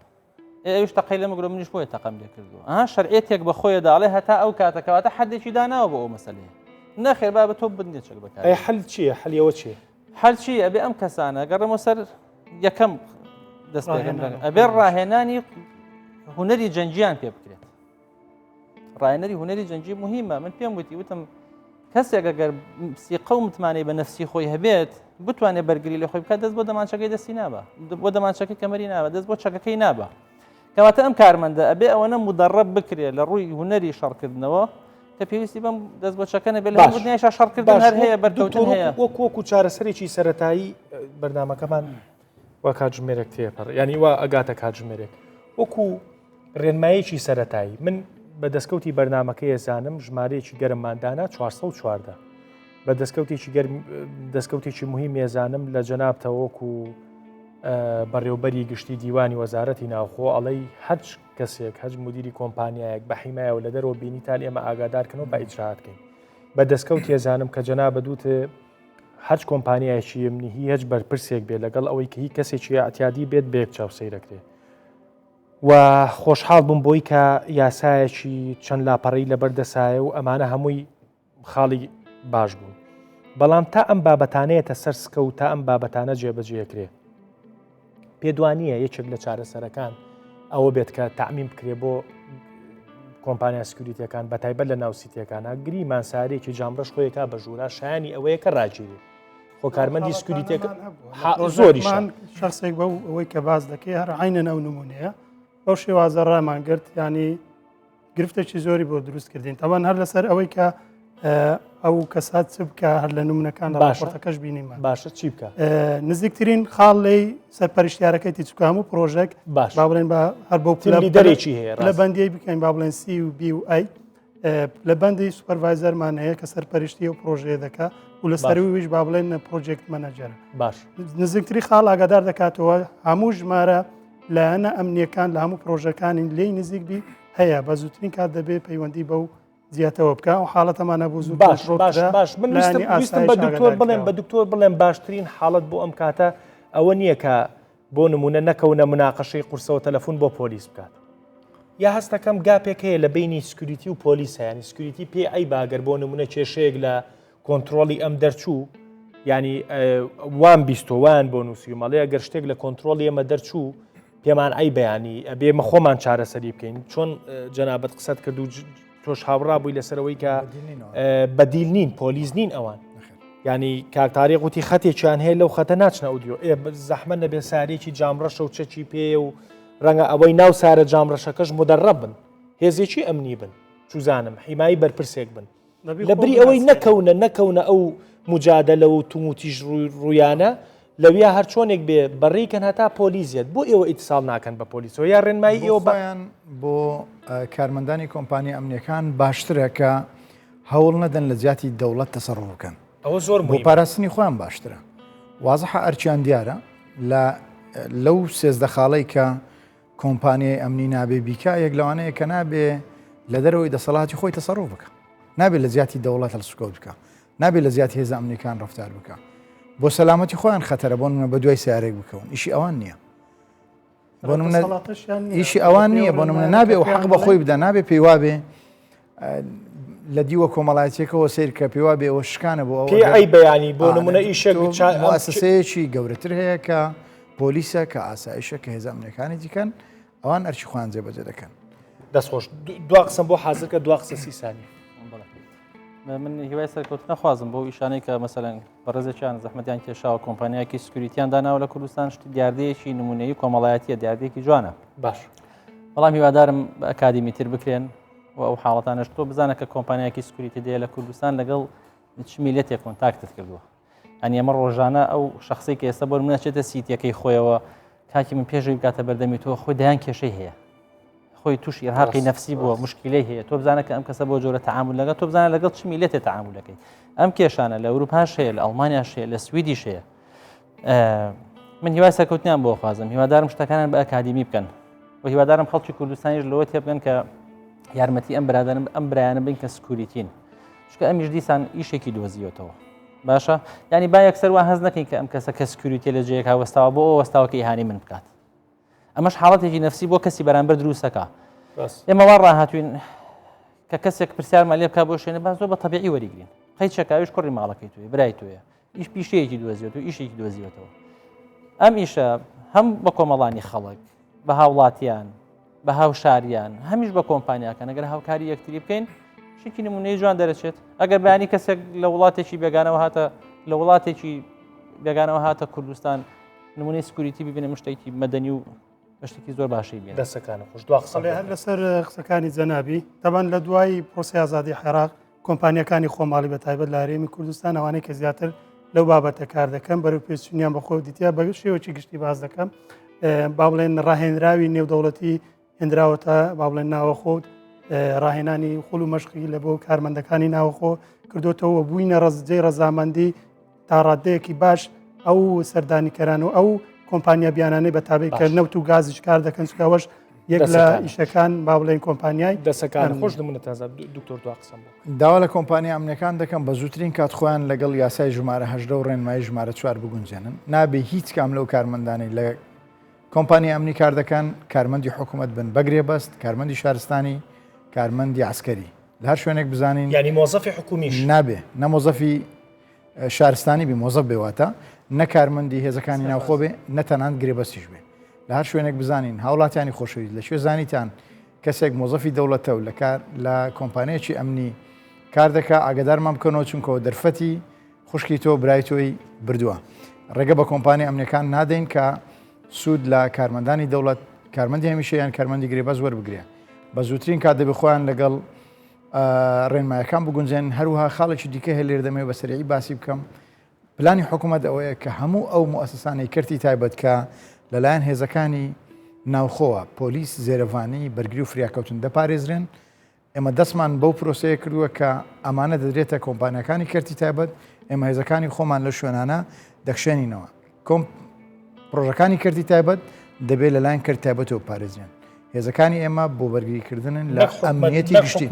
ئەوش تەقی لە مەگرۆ منیش بۆیە تەقەم لێ کردووە ئەها شەرعێتێک بە خۆیە داڵێ هەتا ئەو کاتەکەواتە حەدێکی داناوە بۆ ئەو مەسەلەیە نەخێر با بە تۆ بندێ چەک بەکار حەل چییە حەلیەوە چیە حەل چی ئەبێ ئەم کەسانە گەڕێمەوە سەر یەکەم دەست ئەبێ ڕاهێنانی هونەری جەنگیان پێ بکرێت ڕاهێنەری هونەری جەنگی مهمە من پێم وتی وتم کەسێک ئەگەر سیقە و متمانەی بە نەفسی خۆی هەبێت بتوانێت بەرگری لە خۆی بکات دەست بۆ دەمانچەکەی دەستی نابە بۆ دەمانچەکەی کەمەری نابە دەست بۆ چەکەکەی نابە کەواتە ئەم کارمەندە ئەبێ ئەوەنە مدەڕەب بکرێت لە ڕووی هونەری شەڕکردنەوە کە پێویستی بەم دەست بۆ چەکەنە بێت لە بودنیایشە شەڕکردن هەر هەیە بەرکەوتن هەیە وەکو چارەسەرێکی سەرەتایی بەرنامەکەمان وا کاتژمێرێک تێپەڕ ینی وا ئەگاتە کاتژمێرێک وەکو ڕێنمایەکی سەرەتایی من بە دەستکەوتی بەرنمەکە ێزانم ژمارەیەکی گەرمماندانا 414 بە دەستکەوتێکی مهم ێزانم لە جەنابتەوەکو بەڕێوبەری گشتی دیوانی وەزارەتی ناوخۆ ئەڵەی هەچ کەسێک هەج مدیری کۆمپانیایەک بە حیمایەوە لە دەرەوە بینیتان ئێمە ئاگادارکەنەوە بە ئیجراتکەین بە دەستکەوت ێزانم کە جەنا بەدووتێ هەچ کۆمپانیایەکی ئەمنیهی هەچ بەرپرسێک بێت لەگەڵ ئەوەی کە هی کەسێکی ئەتیادی بێت بێک چاوسەیرەکرێ و خۆشحاڵ بووم بۆی کە یاسایەکی چەند لاپەڕی لەبەردەسایە و ئەمانە هەمووی خاڵی باش بوون بەڵام تا ئەم بابەتانەیەتە سەر سکە و تا ئەم بابەتانە جێبەجێکرێ پێدوانیە یەکێک لە چارەسەرەکان ئەوە بێت کە تعمیم بکرێ بۆ کۆمپانیا سکوریتیەکان بەتایبەت لە ناوسیتیەکانە گری ماسارێکی جامڕەش خۆیەکە بە ژوورا شایانی ئەوەیە کە ڕاگیرێت خۆ کارمەندی سکوریتێک زۆریشان شخصێک بەو ئەوەی کە باز دەکەی هەر عینە ئەو نمونەیە بەو شێوازە ڕامان گرت ینی گرفتێکی زۆری بۆ دروست کردین تەوان هەر لەسەر ئەوەی کە ئەو کەسات چ بکە هەر لە نمونونەکان لە باشەکەش بینیمە باشە چی بکە نزیکترین خاڵ لی سەرپەرشتیارەکەی چکە هەموو پرۆژێک باش با بڵێن بە هەر بۆ دەرێکی هەیە لە بەندی بکەین با بڵێن سی و بی و ئەی لە بەندی سوپەرڤایزەرمان هەیە کە سەرپەرشتی و پرۆژەیە دەکات و لە سەرویش با بڵێن پرۆژێکت مەنەجەرە باش نزیکتری خاڵ ئاگادار دەکاتەوە هەموو ژمارە لایەنە ئەمنیەکان لە هەموو پرۆژەکانی لی نزیک بی هەیە بە زووترین کات دەبێت پەیوەندی بەو زیاتەوە بکە و حاڵەتەمانە بۆ زوو باش من ویستم بە دکتۆر بڵێم بە دکتۆر بڵێم باشترین حاڵەت بۆ ئەم کاتە ئەوە نییە کە بۆ نمونە نەکەونە مناقەشەی قورسەوە تەلەفۆن بۆ پۆلیس بکات یا هەستەکەم گاپێک هەیە لە بینی سکوریتی و پۆلیس ینی سکوریتی پێ ئەی باگەر بۆ نمونە کێشەیەک لە کۆنتترۆلی ئەم دەرچوو ینی وان بیستۆوان بۆ نووسی و مەڵەیە گەر شتێک لە کۆنتترۆلی ئەمە دەرچوو پێمان ئەی بەیانی ئەبێ مە خۆمان چارەسەری بکەین چۆن جەنابەت قسەت کرد و تۆش هاوڕا بووی لەسەرەوەی کە بەدیل نین پۆلیس نین ئەوان ینی کاکتاری قوتی خەتێکیان هەیە لەو خەتە ناچنە ئودیۆ زەحمە نەبێ سارێکی جامڕەشە و چەکی پێ و ڕەنگە ئەوەی ناو سارە جامڕەشەکەش مدەڕەب بن هێزێکی ئەمنی بن چوزانم حیمایی بەرپرسێک بن لەبری ئەوەی نەکەونە ئەو مجادلە و توموتیژ ڕوویانە لەویا هەر چۆنێک بێ بەڕێکەن هەتا پۆلیزیت بۆ ئێوە ئیتساڵ ناکەن بە پۆلیسەوە یا ڕێنمایی ئێوە بەیان بۆ کارمەندانی کۆمپانی ئەمنیەکان باشترە کە هەوڵ نەدەن لە جیاتی دەوڵەت تەسەڕوف بکەن ئەوە زۆر بۆ پاراستنی خۆیان باشترە وازەحە ئەرچیان دیارە لەو سێزدە خاڵەی کە کۆمپانیای ئەمنی نابێ بیکا یەک لەوانەیە کە نابێ لە دەرەوەی دەسەڵاتی خۆی تەسەڕوف بکە نابێت لە زیاتی دەوڵەت هەڵسوکەوت بکە نابێت لە زیاتی هێز ئەمنیەکان ڕەفتار بکە بۆ سەلامەتی خۆیان خەتەرە بۆ نمونە بە دوای سیارێک بکەون ئیشی ئەوان نییە ئیشی ئەوان نییە بۆ نمونە نابێ و حەق بە خۆی بدە نابێ پێی وابێ لە دیوە کۆمەڵایەتێکەوە سیر کە پێی وابێ ئەوە شکانە بۆ ئەی بەیانی بۆ نمونە ئیشێک مؤسسەیەکی گەورەتر هەیە کە پۆلیسە کە ئاسایشە کە هێز ئەمنیەکانی دیکەن ئەوان ئەرچی خۆیان جێبەجێ دەکەن دەستخۆش دو قسم بۆ حازرکە دو قسە 30 ثانیە من هیوای سەرکەوت نەخوازم بۆ ئیشانەی کە مەسەلەن بەڕێزێکیان زەحمەتیان کێشاوە کۆمپانیایەکی سکوریتیان داناوە لە کوردستان شتی دیاردەیەکی نمونەیە کۆمەڵایەتیە دیاردەیەکی جوانە باش بەڵام هیوادارم بە ئەکادیمی تر بکرێن و ئەو حاڵەتانش تۆ بزانە کە کۆمپانیایەکی سکوریتی دەیە لە کوردستان لەگەڵ چ میلەتێک کۆنتاکتت کردووە ئەنی ئەمە ڕۆژانە ئەو شخصی کە ئێستا بۆ من نەچێتە سیتیەکەی خۆیەوە کاکی من پێشەوەی بکاتە بەردەمی تۆ خۆی دەیان کێشەی هەیە خۆی تووشی ڕاقی نەفسی بووە مشکلەی هەیە تۆ بزانە کە ئەم کەسە بۆ جۆرە تەعامل لەگەڵ تۆ بزانە لەگەڵ چ میلەتێ تەعاملەکەی ئەم کێشانە لە ئەوروپاش هەیە لە ئەڵمانیاش هەیە لە سویدیش هەیە من هیوای سەرکەوتنیان بۆ خوازم هیوادارم شتەکانیان بە ئەکادیمی بکەن و هیوادارم خەڵکی کوردستانیش لەوە تێبگەن کە یارمەتی ئەم برادرم ئەم برایانە بین کە سکوریتین چکە ئەمیش دیسان ئیشێکی دۆزیەوەتەوە باشە ینی با یەکسەر وا هەز نەکەین کە ئەم کەسە کە سکوریتی لە جەیەک هاوەستاوە بۆ ئەو وەستاوەکە ئیهانی من بکات ئەمەش حاڵەتێکی نەفسی بۆ کەسی بەرامبەر دروستەکە ئێمە وا ڕاهاتوین کە کەسێک پرسیارمان لێ بکا بۆ شوێنە با زۆر بە تەبیعی وەریگرین قەیت شەکاویش کوڕی ماڵەکەی توێ برای توێە ئیش پیشەیەکی دۆزیێت و ئیشێکی دۆزیێتەوە ئەم ئیشە هەم بە کۆمەڵانی خەڵک بە هاوڵاتیان بە هاوشاریان هەمیش بە کۆمپانیاکەن ئەگەر هاوکاری یەکتری بکەین شتی نمونەی جوان دەرەچێت ئەگەر بەیانی کەسێک لە وڵاتێکی بێگانەوە هاتە لە وڵاتێکی بێگانەوە هاتە کوردستان نمونەی سکوریتی ببینە مشتێکی مەدەنی و شتێکی زۆر باشی بێن دەستەکانە خۆش دو قسە هەر لەسەر قسەکانی جەنابی تەبەن لە دوای پرۆسی ئازادی عێراق کۆمپانیەکانی خۆماڵی بە تایبەت لە هەرێمی کوردستان ئەوانەی کە زیاتر لەو بابەتە کار دەکەن بەرەو پێچوونیان بە خۆ دیتیا بە شێوەی گشتی باز دەکەم با بڵێن ڕاهێنراوی نێودەوڵەتی هێنراوەتە با بڵێن ناوەخۆ ڕاهێنانی خوڵ و مەشقی لە بۆ کارمەندەکانی ناوەخۆ کردوتەوە بووینە ڕزجەی ڕەزامەندی تا ڕادەیەکی باش ئەو سەردانیکەران و ئەو کۆمپانیا بیانانەی بە تابێت کە نەوت و گازیش کار دەکەن چکەوەش یەک لە ئیشەکان با بڵێن کۆمپانیای دەسەکان خۆش دەمونە تازە دکتۆر دو قسەم داوا لە کۆمپانیا ئەمنیەکان دەکەم بە زووترین کات خۆیان لەگەڵ یاسای ژمارە 18 و ڕێنمایی ژمارە 4 بگونجێنن نابێ هیچ کام لەو کارمەندانی لە کۆمپانی ئەمنی کار دەکەن کارمەندی حکوومەت بن بەگرێ بەست کارمەندی شارستانی کارمەندی عسکەری لە هەر شوێنێک بزانین ینی مۆزەفی حکومیش نابێ نەمۆزەفی شارستانی بی مۆزەف بێواتە نەکارمەندی هێزەکانی ناوخۆ بێ نەتەنان گرێبەستیش بێ لە هەر شوێنێک بزانین هاوڵاتیانی خۆشەویست لە شوێ زانیتان کەسێک مۆزەفی دەوڵەتە و لە کۆمپانیەکی ئەمنی کار دەکا ئاگدارمان بکەنەوە چونکەوە دەرفەتی خوشکی تۆ برای تۆی بردووە ڕێگە بە کۆمپانی ئەمنەکان نادەین کە سوود لە کارمەندانی دەوڵەت کارمەندی هەمیشە یان کارمەندی گرێبەز وەربگرێ بە زووترین کات دەبێ خۆیان لەگەڵ ڕێنمایەکان بگونجێن هەروها خاڵێکی دیکە هەیە لێرە دەمەوێت بە سەریعی باسی بکەم پلانی حکوومەت ئەوەیە کە هەموو ئەو موسسانەی کردی تایبەت کە لەلایەن هێزەکانی ناوخۆوە پۆلیس زێرەڤانی بەرگری و فریاکەوتن دەپارێزرێن ئێمە دەستمان بەو پرۆسەیە کردووە کە ئەمانە دەدرێتە کۆمپانیەکانی کردی تایبەت ئێمە هێزەکانی خۆمان لە شوێنانە دەخشێنینەوە پرۆژەکانی کردی تایبەت دەبێت لەلایەن کرد تایبەتەوە پارێزرێن هێزەکانی ئێمە بۆ بەرگریکردن لە ئەمنیەتی گشتی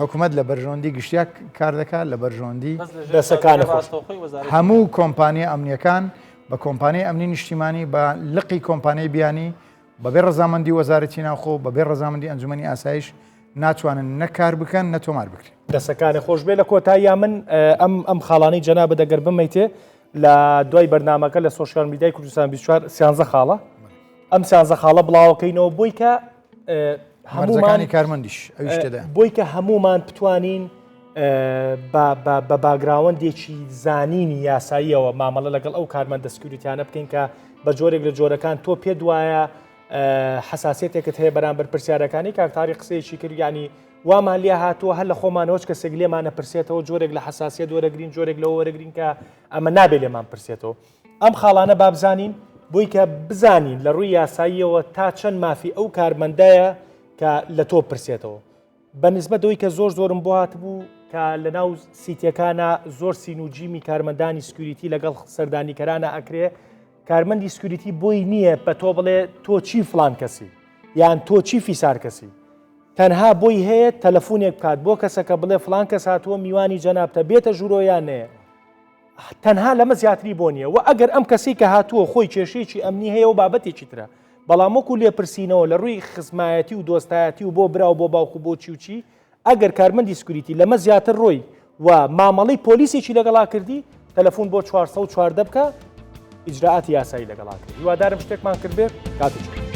حکوومەت لە بەرژۆندی گشتیا کار دەکات لە بەرژۆندی دەسەکانی هەموو کۆمپانیە ئەمنیەکان بە کۆمپانیای ئەمنی نیشتیمانی بە لقی کۆمپانیای بیانی بەبێ ڕەزامەندی وەزارەتی ناوخۆ بەبێ ڕەزامەندی ئەنجومەنی ئاسایش ناتوانن نەکار بکەن نەتۆمار بکرێن دەسەکانی خۆش بێ لە کۆتاییە من ئەم خاڵانەی جەنابە دەگەر بمەیتێ لە دوای بەرنامەکە لە سۆشیال میدیای کوردستان 24 سیانزە خاڵە ئەم سیانزە خاڵە بڵاوەکەینەوە بۆی کە هەموومانی کارمەندیش بۆی کە هەمومان بتوانین بە باگراوەندێکی زانینی یاساییەوە مامەڵە لەگەڵ ئەو کارمەندە سکیوریتیانە بکەین کە بە جۆرێک لە جۆرەکان تۆ پێ دوایە حساسیتێکت هەیە بەرامبەر پرسیارەکانی کاکتاری قسەیەکی کرد ینی وامان لێ هاتووە هەر لە خۆمانەوەش کەسێک لێمانە پرسێتەوە جۆرێک لە حساسیت وەرەگرین جۆرێک لەوە وەرەگرین کە ئەمە نابێت لێمان پرسێتەوە ئەم خاڵانە بابزانین بۆی کە بزانین لە ڕووی یاساییەوە تا چەند مافی ئەو کارمەندایە کە لە تۆ پرسێتەوە بە نسبەت دەوەی کە زۆرم بۆ هاتبوو کە لە ناو سیتیەکانە زۆر سین و جیمی کارمەندانی سکیوریتی لەگەڵ سەردانیکەرانە ئەکرێ کارمەندی سکیوریتی بۆی نییە بە تۆ بڵێ تۆ چی فلان کەسی یان تۆ چی فیسار کەسی تەنها بۆی هەیە تەلەفۆنێک بکات بۆ کەسەکە بڵێ فلان کەس هاتووە میوانی جەنابتە بێتە ژوورۆیان نەیە تەنها لەمە زیاتری بۆ نییە و ئەگەر ئەم کەسی کە هاتووە خۆی کێشەیەکی ئەمنی هەیە و بابەتێکی ترە بەڵام وەکو لێپرسینەوە لە ڕووی خزمایەتی و دۆستایەتی و بۆ براو بۆ باوکو بۆ چی و چی ئەگەر کارمەندی سکیوریتی لەمە زیاتر ڕۆی و مامەڵەی پۆلیسێکی لەگەڵا کردی تەلەفۆن بۆ 414 بکە ئیجراعاتی یاسایی لەگەڵا کردی هیوادارم شتێکمان کرد بێت کاتێک